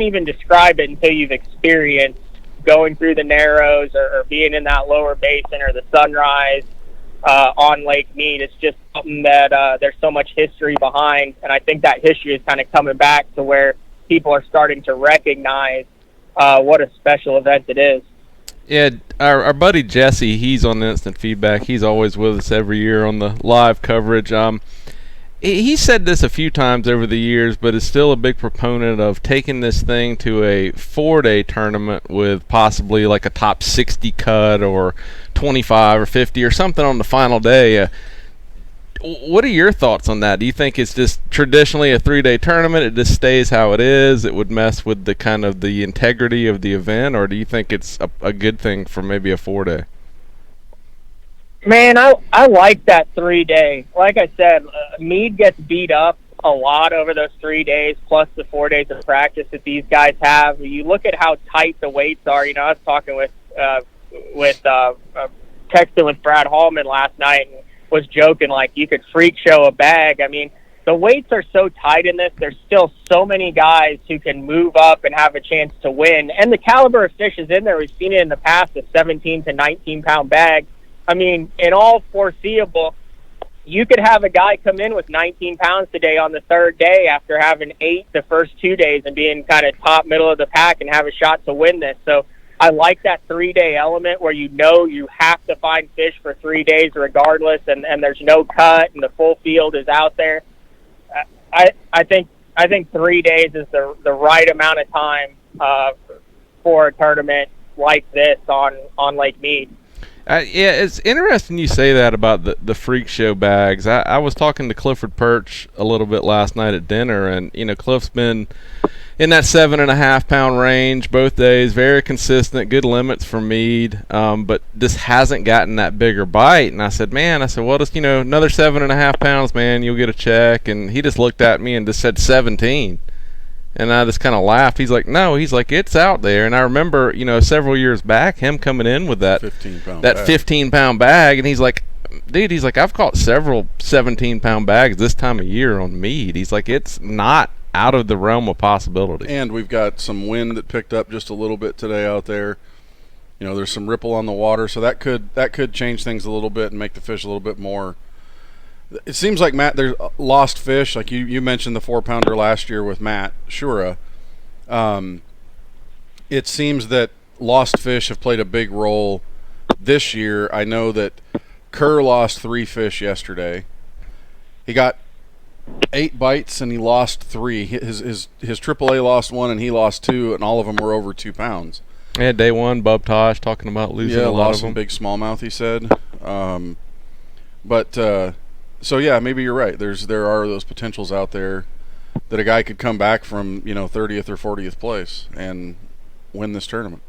even describe it until you've experienced going through the Narrows or being in that lower basin or the Sunrise on Lake Mead. It's just something that there's so much history behind, and I think that history is kind of coming back to where people are starting to recognize what a special event it is. Yeah, our buddy Jesse, he's on the Instant Feedback. He's always with us every year on the live coverage. he said this a few times over the years, but is still a big proponent of taking this thing to a 4-day tournament with possibly like a top 60 cut or 25 or 50 or something on the final day. What are your thoughts on that? Do you think it's just traditionally a 3-day tournament, it just stays how it is, it would mess with the kind of the integrity of the event, or do you think it's a good thing for maybe a 4-day? Man, I like that 3-day. Like I said, Meade gets beat up a lot over those 3 days, plus the 4 days of practice that these guys have. You look at how tight the weights are. I was talking with texting with Brad Hallman last night and was joking like you could freak show a bag. I mean, the weights are so tight in this. There's still so many guys who can move up and have a chance to win. And the caliber of fish is in there. We've seen it in the past, a 17 to 19 pound bag. I mean, in all foreseeable, you could have a guy come in with 19 pounds today on the 3rd day after having 8 the first 2 days and being kind of top middle of the pack and have a shot to win this. So I like that 3-day element where you have to find fish for 3 days regardless, and there's no cut and the full field is out there. I think 3 days is the right amount of time for a tournament like this on Lake Mead. Yeah, it's interesting you say that about the freak show bags. I was talking to Clifford Perch a little bit last night at dinner, and Cliff's been in that 7.5 pound range both days, very consistent, good limits for Meade, but just hasn't gotten that bigger bite. And I said, well, just another 7.5 pounds, man, you'll get a check. And he just looked at me and just said 17. And I just kind of laughed. He's like, no, it's out there. And I remember, several years back, him coming in with that 15-pound bag. And he's like, dude, I've caught several 17-pound bags this time of year on Meade. He's like, it's not out of the realm of possibility. And we've got some wind that picked up just a little bit today out there. There's some ripple on the water, so that could change things a little bit and make the fish a little bit more. It seems like, Matt, there's lost fish. Like you mentioned the 4-pounder last year with Matt Shura. It seems that lost fish have played a big role this year. I know that Kerr lost 3 fish yesterday. He got 8 bites and he lost 3. His AAA lost 1 and he lost 2, and all of them were over 2 pounds. Yeah, day 1, Bub Tosh talking about losing a lot of them. Lost big smallmouth, he said. So yeah, maybe you're right. There are those potentials out there that a guy could come back from 30th or 40th place and win this tournament.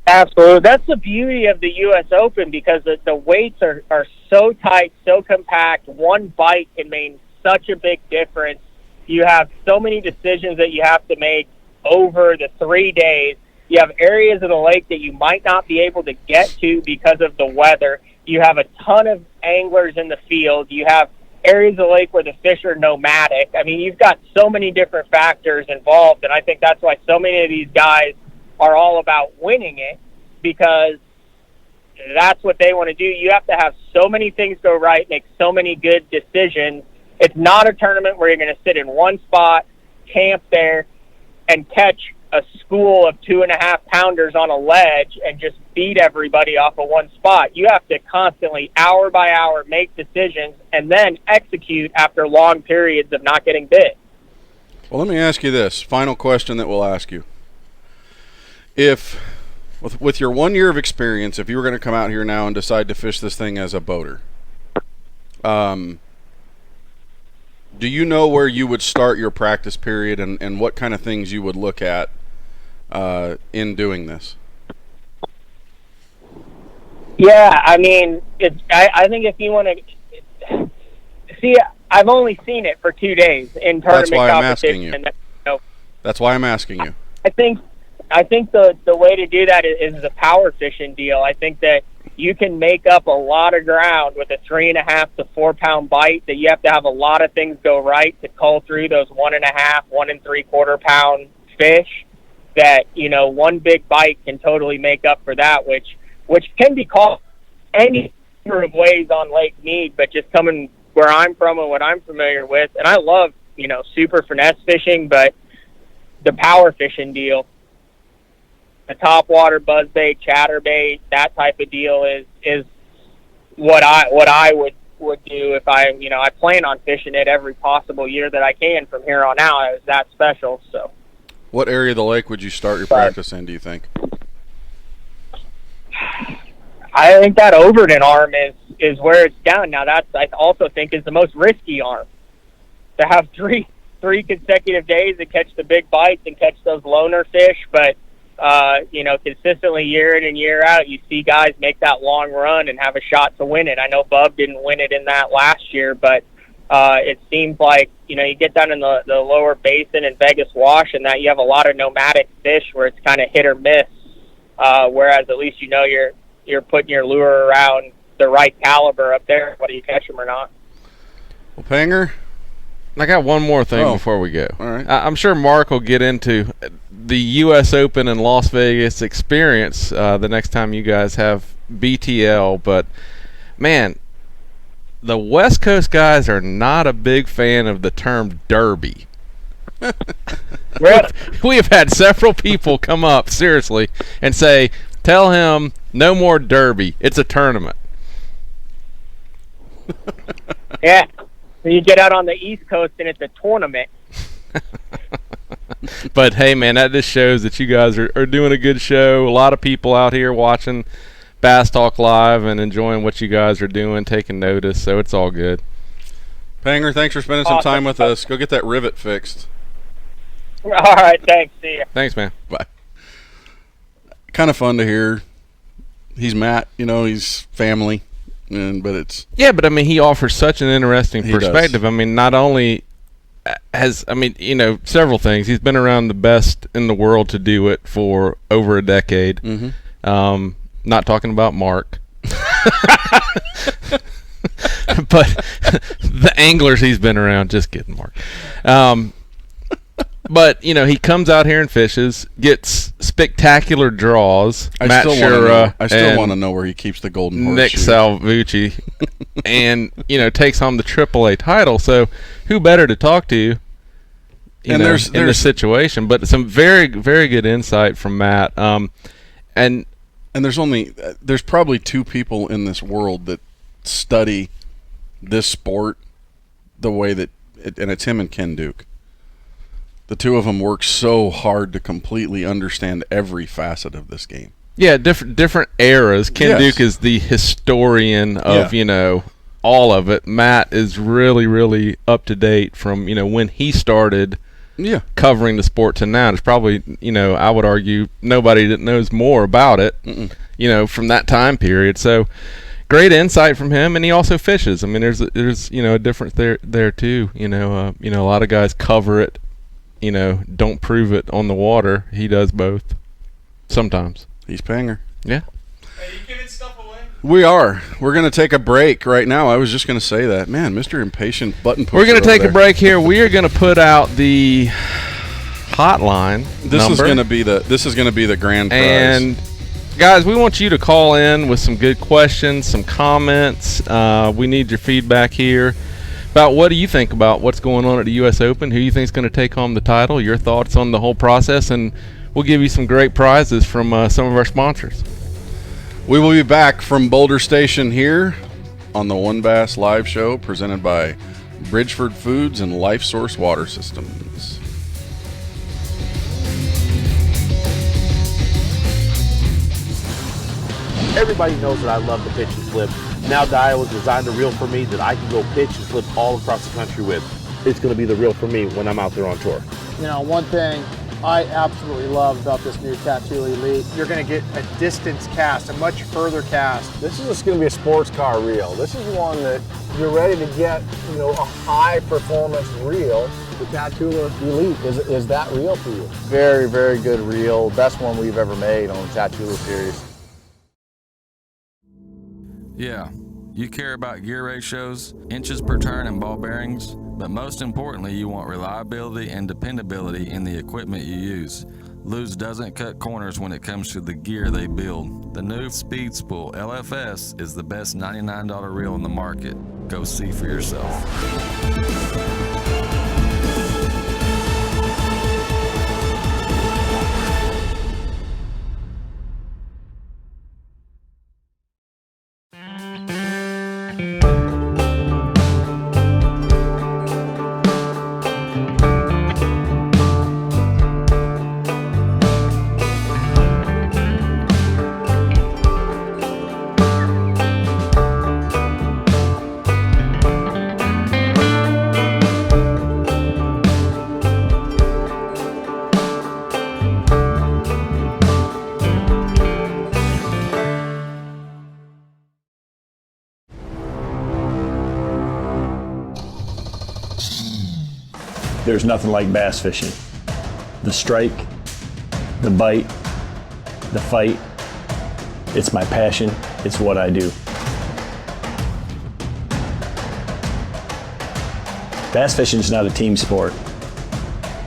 Absolutely, that's the beauty of the U.S. Open, because the weights are so tight, so compact. One bite can mean such a big difference. You have so many decisions that you have to make over the 3 days. You have areas of the lake that you might not be able to get to because of the weather. You have a ton of anglers in the field. You have areas of the lake where the fish are nomadic. I mean, you've got so many different factors involved, and I think that's why so many of these guys are all about winning it, because that's what they want to do. You have to have so many things go right, make so many good decisions. It's not a tournament where you're going to sit in one spot, camp there, and catch a school of 2.5 pounders on a ledge and just beat everybody off of one spot. You have to constantly, hour by hour, make decisions and then execute after long periods of not getting bit. Well, let me ask you this final question that we'll ask you. If, with your 1 year of experience, if you were going to come out here now and decide to fish this thing as a boater, do you know where you would start your practice period and what kind of things you would look at in doing this? Yeah, I mean, I think if you want to see, I've only seen it for 2 days in tournament competition. That's why I'm asking you. I think the way to do that is a power fishing deal. I think that you can make up a lot of ground with a 3.5 to 4 pound bite, that you have to have a lot of things go right to cull through those 1.5, 1 3/4 pound fish. That, one big bite can totally make up for that, which can be caught any number of ways on Lake Mead, but just coming where I'm from and what I'm familiar with, and I love, super finesse fishing, but the power fishing deal, the topwater buzzbait, chatterbait, that type of deal is what I would do if I plan on fishing it every possible year that I can from here on out. It's that special. So, what area of the lake would you start your practice in, do you think? I think that Overton arm is where it's down. Now, that's, I also think, is the most risky arm. To have three consecutive days to catch the big bites and catch those loner fish, but consistently year in and year out, you see guys make that long run and have a shot to win it. I know Bub didn't win it in that last year, but it seems like, you get down in the lower basin in Vegas Wash and that you have a lot of nomadic fish where it's kind of hit or miss, whereas at least you're putting your lure around the right caliber up there, whether you catch them or not. Well, Panger, I got one more thing before we go. All right. I'm sure Mark will get into the U.S. Open in Las Vegas experience the next time you guys have BTL. But, man, the West Coast guys are not a big fan of the term derby. We have had several people come up, seriously, and say, tell him no more derby. It's a tournament. Yeah. You get out on the East Coast and it's a tournament. But hey, man, that just shows that you guys are doing a good show. A lot of people out here watching Bass Talk Live and enjoying what you guys are doing, taking notice, so it's all good. Panger, thanks for spending some time with us. Go get that rivet fixed. All right, thanks. See ya. Thanks, man. Bye. Kind of fun to hear. He's Matt, he's family. But I mean, he offers such an interesting perspective. I mean, not only several things. He's been around the best in the world to do it for over a decade. Mm-hmm. Not talking about Mark, but the anglers he's been around. Just kidding, Mark. But, he comes out here and fishes, gets spectacular draws. Matt Shura. I still want to know where he keeps the golden horseshoe. Nick Salvucci. And, takes home the AAA title. So, who better to talk to in this situation? But some very, very good insight from Matt. And there's probably two people in this world that study this sport the way that and it's him and Ken Duke. The two of them work so hard to completely understand every facet of this game. Yeah, different eras. Ken Duke is the historian of, all of it. Matt is really, really up to date from, when he started covering the sport to now. There's probably, I would argue nobody that knows more about it, from that time period. So great insight from him, and he also fishes. I mean, there's a difference there too. A lot of guys cover it. Don't prove it on the water. He does both. Sometimes. He's Panger. Yeah. Are you giving stuff away? We are. We're going to take a break right now. I was just going to say that. Man, Mr. Impatient button pusher. We're going to take a break here. We are going to put out the hotline number. This is going to be the grand prize. And guys, we want you to call in with some good questions, some comments. We need your feedback here. About what do you think about what's going on at the U.S. Open? Who you think is going to take home the title? Your thoughts on the whole process, and we'll give you some great prizes from some of our sponsors. We will be back from Boulder Station here on the One Bass Live Show, presented by Bridgeford Foods and Life Source Water Systems. Everybody knows that I love the pitch and flip. Now Dia was designed a reel for me that I can go pitch and flip all across the country with. It's going to be the reel for me when I'm out there on tour. One thing I absolutely love about this new Tattoo Elite, you're going to get a distance cast, a much further cast. This is just going to be a sports car reel. This is one that you're ready to get, a high performance reel. The Tattoo Elite, is that reel for you? Very, very good reel. Best one we've ever made on the Tattoo series. Yeah, you care about gear ratios, inches per turn, and ball bearings, but most importantly, you want reliability and dependability in the equipment you use. Luz doesn't cut corners when it comes to the gear they build. The new Speed Spool LFS is the best $99 reel in the market. Go see for yourself. There's nothing like bass fishing. The strike, the bite, the fight. It's my passion. It's what I do. Bass fishing is not a team sport.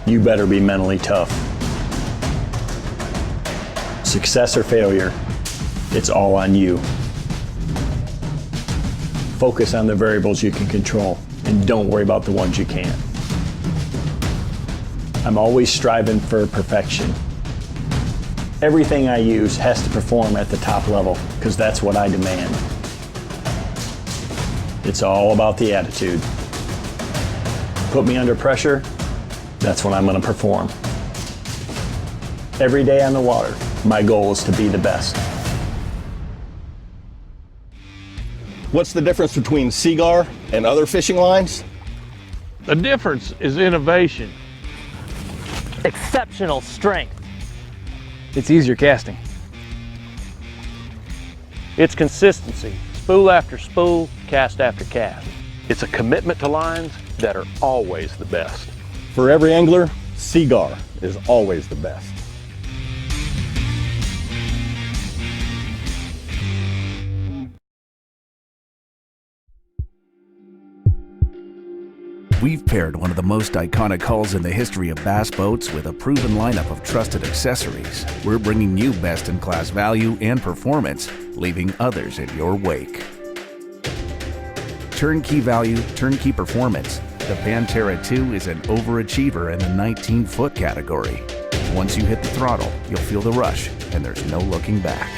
You better be mentally tough. Success or failure, it's all on you. Focus on the variables you can control and don't worry about the ones you can't. I'm always striving for perfection. Everything I use has to perform at the top level because that's what I demand. It's all about the attitude. Put me under pressure, that's when I'm going to perform. Every day on the water, my goal is to be the best. What's the difference between Seaguar and other fishing lines? The difference is innovation. Exceptional strength. It's easier casting. It's consistency. Spool after spool, cast after cast. It's a commitment to lines that are always the best. For every angler, Seaguar is always the best. We've paired one of the most iconic hulls in the history of bass boats with a proven lineup of trusted accessories. We're bringing you best-in-class value and performance, leaving others in your wake. Turnkey value, turnkey performance. The Pantera 2 is an overachiever in the 19-foot category. Once you hit the throttle, you'll feel the rush, and there's no looking back.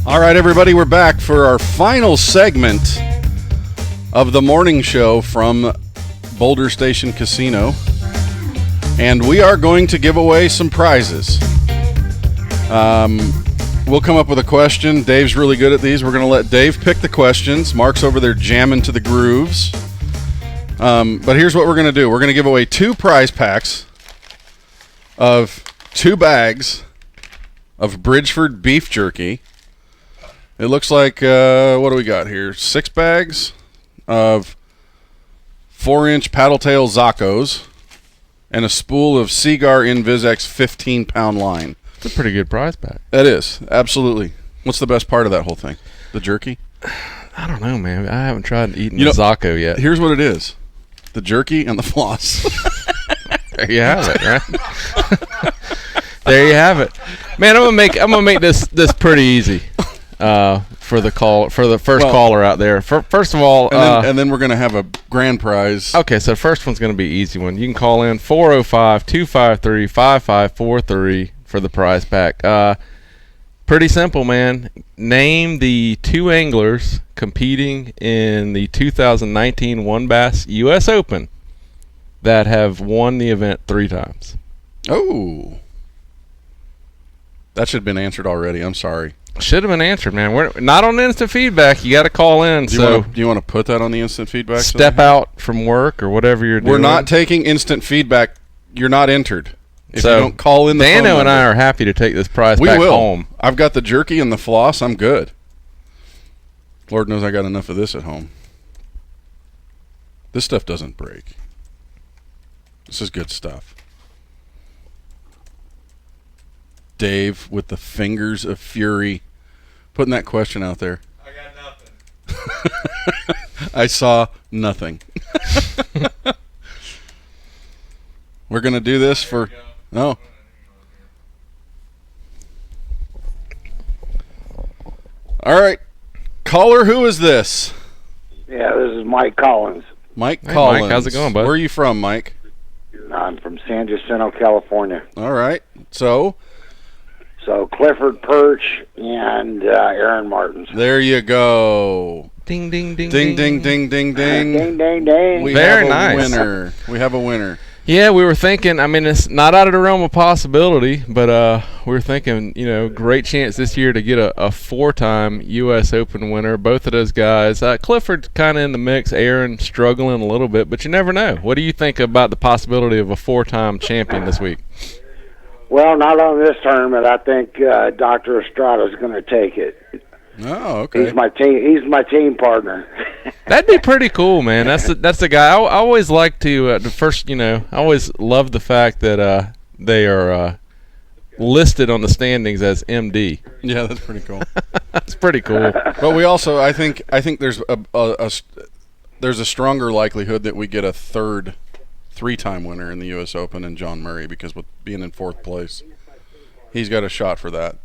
All right, everybody, we're back for our final segment of the morning show from Boulder Station Casino. And we are going to give away some prizes. We'll come up with a question. Dave's really good at these. We're going to let Dave pick the questions. Mark's over there jamming to the grooves. But here's what we're going to do. We're going to give away 2 prize packs of 2 bags of Bridgeford beef jerky. It looks like, what do we got here? 6 bags of 4-inch paddle tail Zaccos and a spool of Seaguar InvisX 15-pound line. It's a pretty good prize pack. That is, absolutely. What's the best part of that whole thing? The jerky? I don't know, man. I haven't tried eating the Zacco yet. Here's what it is. The jerky and the floss. There you have it, right? There you have it. Man, I'm gonna make this pretty easy. For the first caller out there. First of all, and then we're going to have a grand prize. Okay, so the first one's going to be an easy one. You can call in 405-253-5543 for the prize pack. Pretty simple, man. Name the 2 anglers competing in the 2019 WON Bass U.S. Open that have won the event 3 times. Oh. That should have been answered already. I'm sorry. Should have been answered, man. We're not on instant feedback. You got to call in. Do you want to put that on the instant feedback? Step out from work or whatever you're doing. We're not taking instant feedback. You're not entered. If you don't call in the phone Dano number. and I are happy to take this prize back home. I've got the jerky and the floss. I'm good. Lord knows I got enough of this at home. This stuff doesn't break. This is good stuff. Dave with the fingers of fury putting that question out there. I got nothing. I saw nothing. We're going to do this for... No. All right. Caller, who is this? Yeah, this is Mike Collins. Mike Collins. Mike, how's it going, bud? Where are you from, Mike? I'm from San Jacinto, California. All right. So Clifford Perch and Aaron Martins. There you go. Ding, ding, ding, ding, ding, ding, ding, ding. Ding, ding, ding. We Very have a nice. winner. We have a winner. Yeah, we were thinking, I mean, it's not out of the realm of possibility, but we were thinking, great chance this year to get a 4-time U.S. Open winner. Both of those guys. Clifford kind of in the mix, Aaron struggling a little bit, but you never know. What do you think about the possibility of a 4-time champion this week? Well, not on this tournament. I think Dr. Estrada's going to take it. Oh, okay. He's my team partner. That'd be pretty cool, man. That's the guy. I always like to I always love the fact that they are listed on the standings as MD. Yeah, that's pretty cool. That's pretty cool. But we also, I think there's there's a stronger likelihood that we get a third 3-time winner in the U.S. Open in John Murray, because with being in 4th place, he's got a shot for that.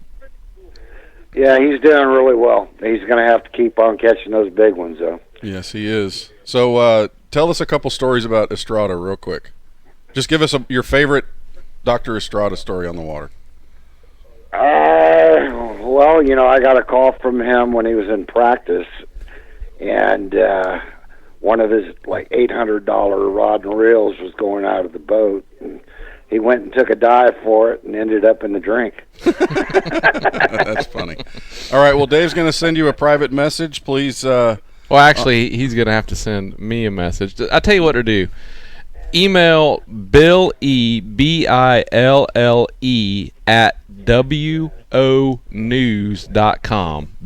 Yeah, he's doing really well. He's going to have to keep on catching those big ones, though. Yes, he is. So tell us a couple stories about Estrada real quick. Just give us your favorite Dr. Estrada story on the water. Well, I got a call from him when he was in practice, and one of his $800 rod and reels was going out of the boat, and he went and took a dive for it and ended up in the drink. That's funny. All right, well, Dave's going to send you a private message. Please. Well, actually, he's going to have to send me a message. I'll tell you what to do. Email Bill E, BILLE at WOnews.com.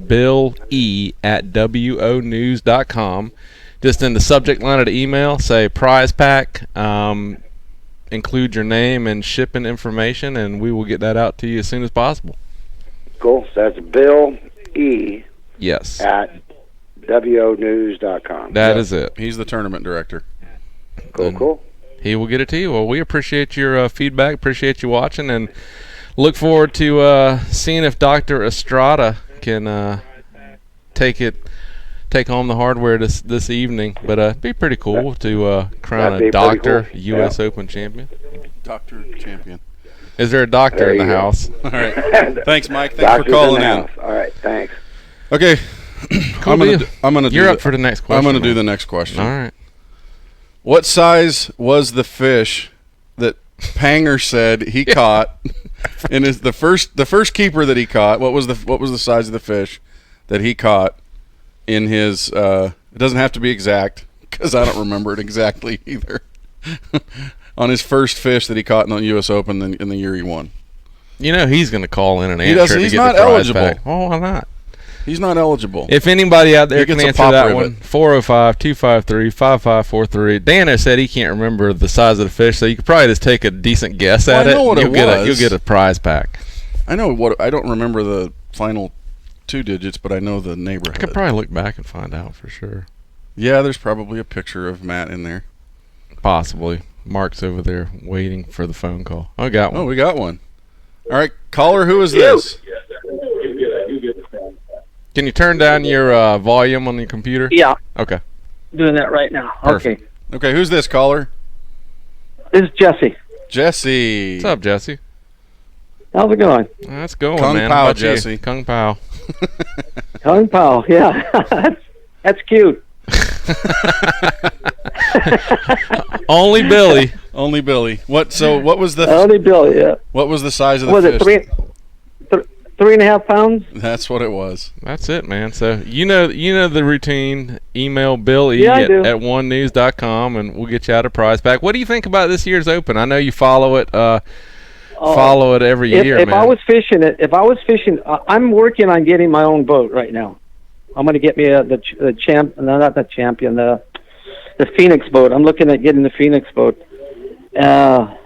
Bill E at WOnews.com. Just in the subject line of the email, say prize pack. Include your name and shipping information, and we will get that out to you as soon as possible. Cool. So that's Bill E. Yes. At WOnews.com. That is it. He's the tournament director. Cool. He will get it to you. Well, we appreciate your feedback, appreciate you watching, and look forward to seeing if Dr. Estrada can take home the hardware this evening. But it'd be pretty cool to crown a doctor cool. U.S. Open champion. Doctor champion. Is there a doctor in the house? All right. Thanks, Mike. Thanks for calling in. All right. Thanks. Okay. Cool You're up for the next question. I'm going to do the next question. All right. What size was the fish that Panger said he caught in the first keeper that he caught? What was the size of the fish that he caught in his? It doesn't have to be exact, because I don't remember it exactly either. On his first fish that he caught in the U.S. Open in the year he won. He's going to call in and answer. He's not eligible. Oh, why not? He's not eligible. If anybody out there can answer that one, 405-253-5543. Dano said he can't remember the size of the fish, so you could probably just take a decent guess at it. You'll get a prize pack. I know what. I don't remember the final 2 digits, but I know the neighborhood. I could probably look back and find out for sure. Yeah, there's probably a picture of Matt in there. Possibly. Mark's over there waiting for the phone call. I got one. Oh, we got one. All right, caller, who is this? Can you turn down your volume on your computer? Yeah. Okay. Doing that right now. Perfect. Okay, who's this caller? This is Jesse. Jesse. What's up, Jesse? How's it going? That's going, Kung man. Pao, Jesse. Kung Pao. Kung Pao, yeah. That's cute. Only Billy. Only Billy. What was the Only Billy, yeah. What was the size of the was fish? Was it 3.5 pounds? That's what it was. That's it, man. So you know the routine. Email Bill E at onenews.com and we'll get you out a prize pack. What do you think about this year's Open? I know you follow it follow it every year, if man. I was fishing, I'm working on getting my own boat right now. I'm going to get me the Phoenix boat. I'm looking at getting the Phoenix boat. I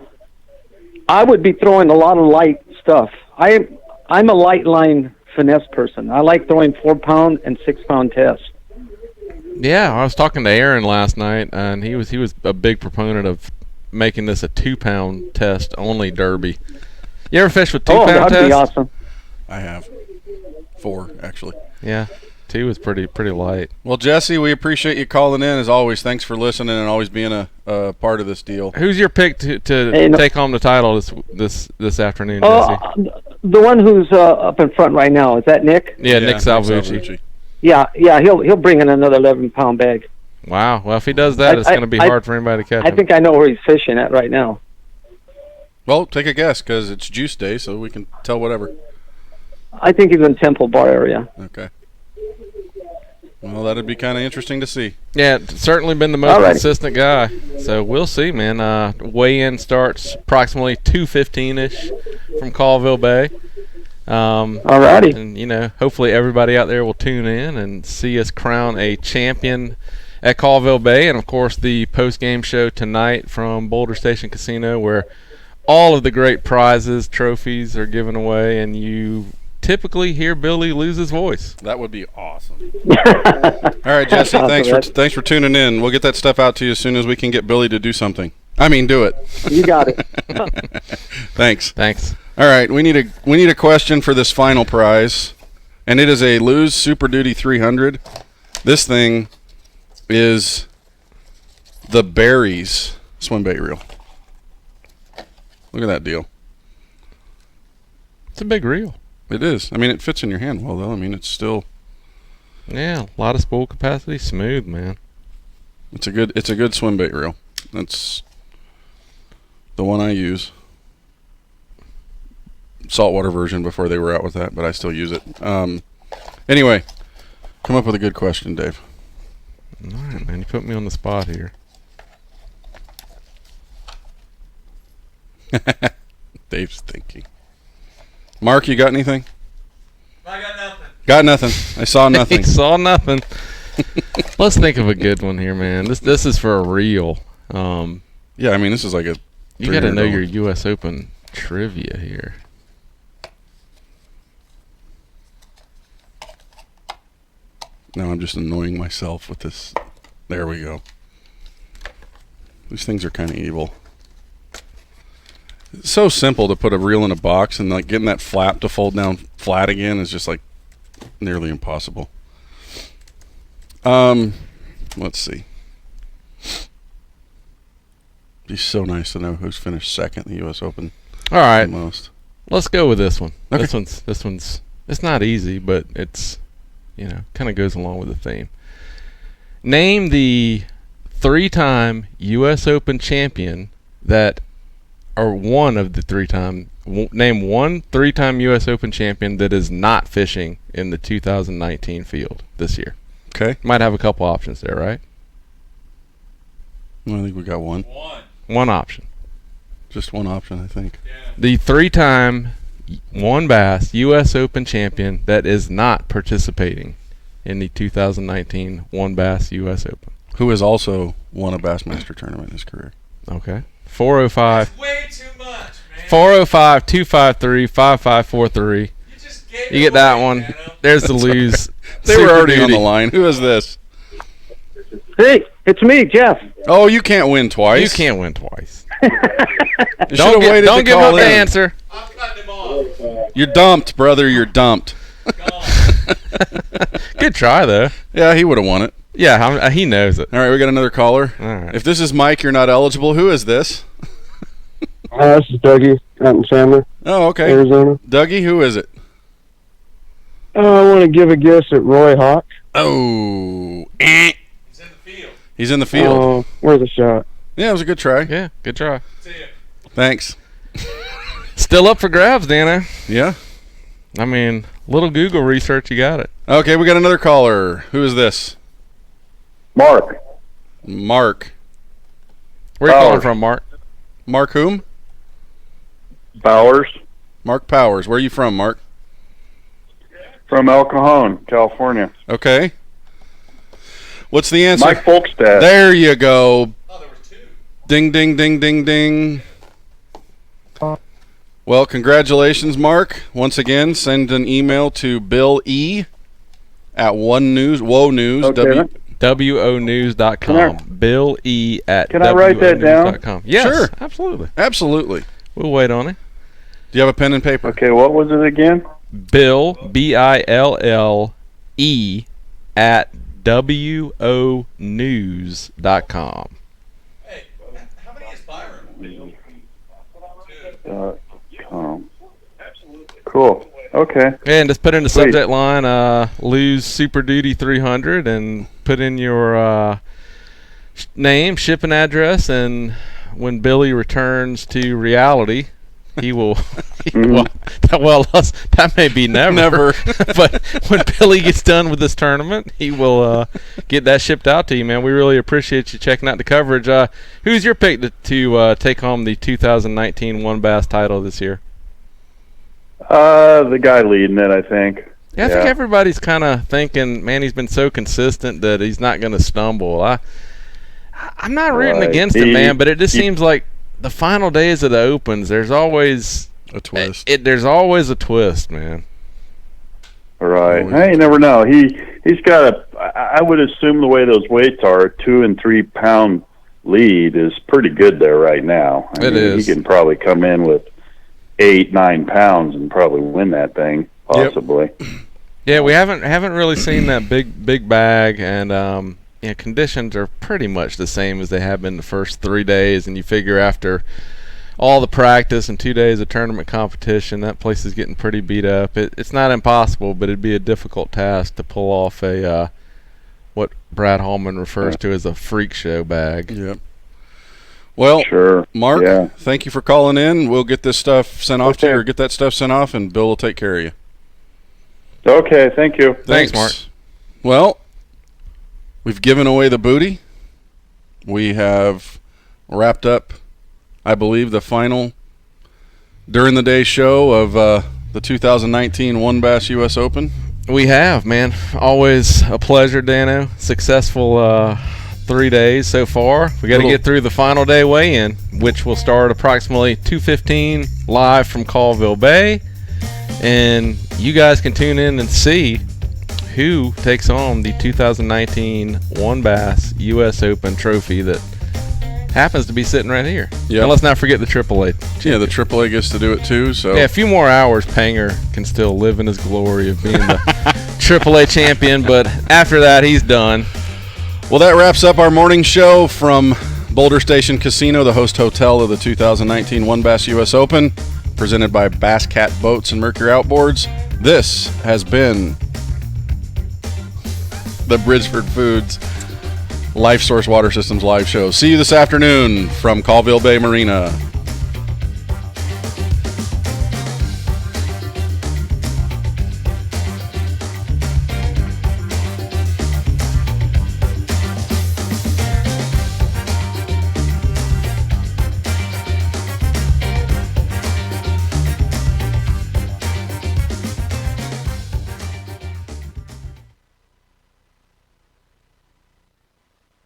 would be throwing a lot of light stuff. I'm a light line finesse person. I like throwing 4-pound and 6-pound tests. Yeah, I was talking to Aaron last night, and he was a big proponent of making this a 2-pound test only derby. You ever fish with 2-pound tests? Oh, that'd be awesome. I have 4 actually. Yeah. 2 is pretty light. Well, Jesse, we appreciate you calling in as always. Thanks for listening and always being a part of this deal. Who's your pick to take home the title this afternoon, Jesse? The one who's up in front right now, is that Nick? Yeah, Nick Salvucci. Yeah, he'll bring in another 11-pound bag. Wow. Well, if he does that, it's going to be hard for anybody to catch him. I think I know where he's fishing at right now. Well, take a guess because it's juice day, so we can tell whatever. I think he's in Temple Bar area. Okay. Well, that'd be kind of interesting to see. Yeah, certainly been the most consistent guy. So we'll see, man. Weigh-in starts approximately 2:15-ish from Colville Bay. Alrighty. And, hopefully everybody out there will tune in and see us crown a champion at Colville Bay. And, of course, the post-game show tonight from Boulder Station Casino where all of the great prizes, trophies are given away, and you typically hear Billy lose his voice. That would be awesome. All right, Jesse, thanks for tuning in. We'll get that stuff out to you as soon as we can get Billy to do something. Do it. You got it. Thanks. All right, we need a question for this final prize, and it is a Lose Super Duty 300. This thing is the Berries swim bait reel. Look at that deal. It's a big reel. It is. It fits in your hand well, though. It's still... Yeah, a lot of spool capacity. Smooth, man. It's a good swim bait reel. That's the one I use. Saltwater version before they were out with that, but I still use it. Anyway, come up with a good question, Dave. All right, man. You put me on the spot here. Dave's thinking. Mark, you got anything? I got nothing. Got nothing. I saw nothing. He saw nothing. Let's think of a good one here, man. This is for a reel. Yeah, this is like a... You got to know your U.S. Open trivia here. Now I'm just annoying myself with this. There we go. These things are kind of evil. It's so simple to put a reel in a box, and getting that flap to fold down flat again is just nearly impossible. Let's see. It'd be so nice to know who's finished second in the U.S. Open. All right, most. Let's go with this one. Okay. This one's. It's not easy, but it's kind of goes along with the theme. Name the 3-time U.S. Open champion that. Or one of the 3-time. Name one 3-time U.S. Open champion that is not fishing in the 2019 field this year. Okay. Might have a couple options there, right? I think we got one. One option. Just one option, I think. Yeah. The 3-time WON Bass U.S. Open champion that is not participating in the 2019 WON Bass U.S. Open. Who has also won a Bassmaster tournament in his career. Okay. 405. That's way too much, man. 405-253-5543. You get that one. There's the lose. They were already on the line. Who is this? Hey, it's me, Jeff. Oh, you can't win twice. You can't win twice. Don't give up the answer. I'm cutting him off. You're dumped, brother. You're dumped. Good try, though. Yeah, he would have won it. Yeah, he knows it. All right, we got another caller. All right. If this is Mike, you're not eligible. Who is this? This is Dougie out in Chandler. Oh, okay. Arizona. Dougie, who is it? I want to give a guess at Roy Hawk. Oh. He's in the field. He's in the field. Where's the shot? Yeah, it was a good try. Yeah, good try. See ya. Thanks. Still up for grabs, Dano. Yeah. Little Google research, you got it. Okay, we got another caller. Who is this? Mark. Mark. Where are you calling from, Mark? Mark whom? Bowers. Mark Powers. Where are you from, Mark? From El Cajon, California. Okay. What's the answer? Mike Folkstad. There you go. Oh, there were two. Ding, ding, ding, ding, ding. Well, congratulations, Mark. Once again, send an email to Bill E. at WONews. Okay. WONews.com. Bill E. at Can I write that down? WONews.com. Yes, Sure. absolutely. Absolutely. We'll wait on it. Do you have a pen and paper? Okay, what was it again? Bill, BILLE, at WONews.com. Hey, how many is Byron? Cool. Okay. And just put in the Sweet. subject line, lose Super Duty 300, and put in your name, shipping address, and when Billy returns to reality, he will. That may be never. But when Billy gets done with this tournament, he will get that shipped out to you, man. We really appreciate you checking out the coverage. Who's your pick to take home the 2019 WON Bass title this year? The guy leading it, I think. Yeah, I think everybody's kind of thinking, man, he's been so consistent that he's not going to stumble. I'm not rooting against him, man, but it just seems like the final days of the Opens, there's always a twist. There's always a twist, man. Right. Hey, you never know. He's got I would assume the way those weights are, a 2 and 3 pound lead is pretty good there right now. It is. He can probably come in with 8-9 pounds and probably win that thing, possibly. Yep. Yeah, we haven't really seen that big bag, and conditions are pretty much the same as they have been the first 3 days, and you figure after all the practice and 2 days of tournament competition, that place is getting pretty beat up. It's not impossible, but it'd be a difficult task to pull off a what Brad Hallman refers to as a freak show bag. Yep. Well, sure. Mark, thank you for calling in. We'll get this stuff sent off to you, or get that stuff sent off, and Bill will take care of you. Okay, thank you. Thanks, Mark. Well, we've given away the booty. We have wrapped up, I believe, the final during the day show of the 2019 WON Bass U.S. Open. We have, man. Always a pleasure, Dano. Successful 3 days so far. We got to get through the final day weigh-in, which will start approximately 2:15 live from Colville Bay. And you guys can tune in and see who takes home the 2019 WON Bass U.S. Open trophy that happens to be sitting right here. Yeah. And let's not forget the AAA. Yeah, the AAA gets to do it too. So yeah, a few more hours, Panger can still live in his glory of being the AAA champion, but after that, he's done. Well, that wraps up our morning show from Boulder Station Casino, the host hotel of the 2019 WON Bass U.S. Open, presented by Bass Cat Boats and Mercury Outboards. This has been the Bridgeford Foods Life Source Water Systems live show. See you this afternoon from Colville Bay Marina.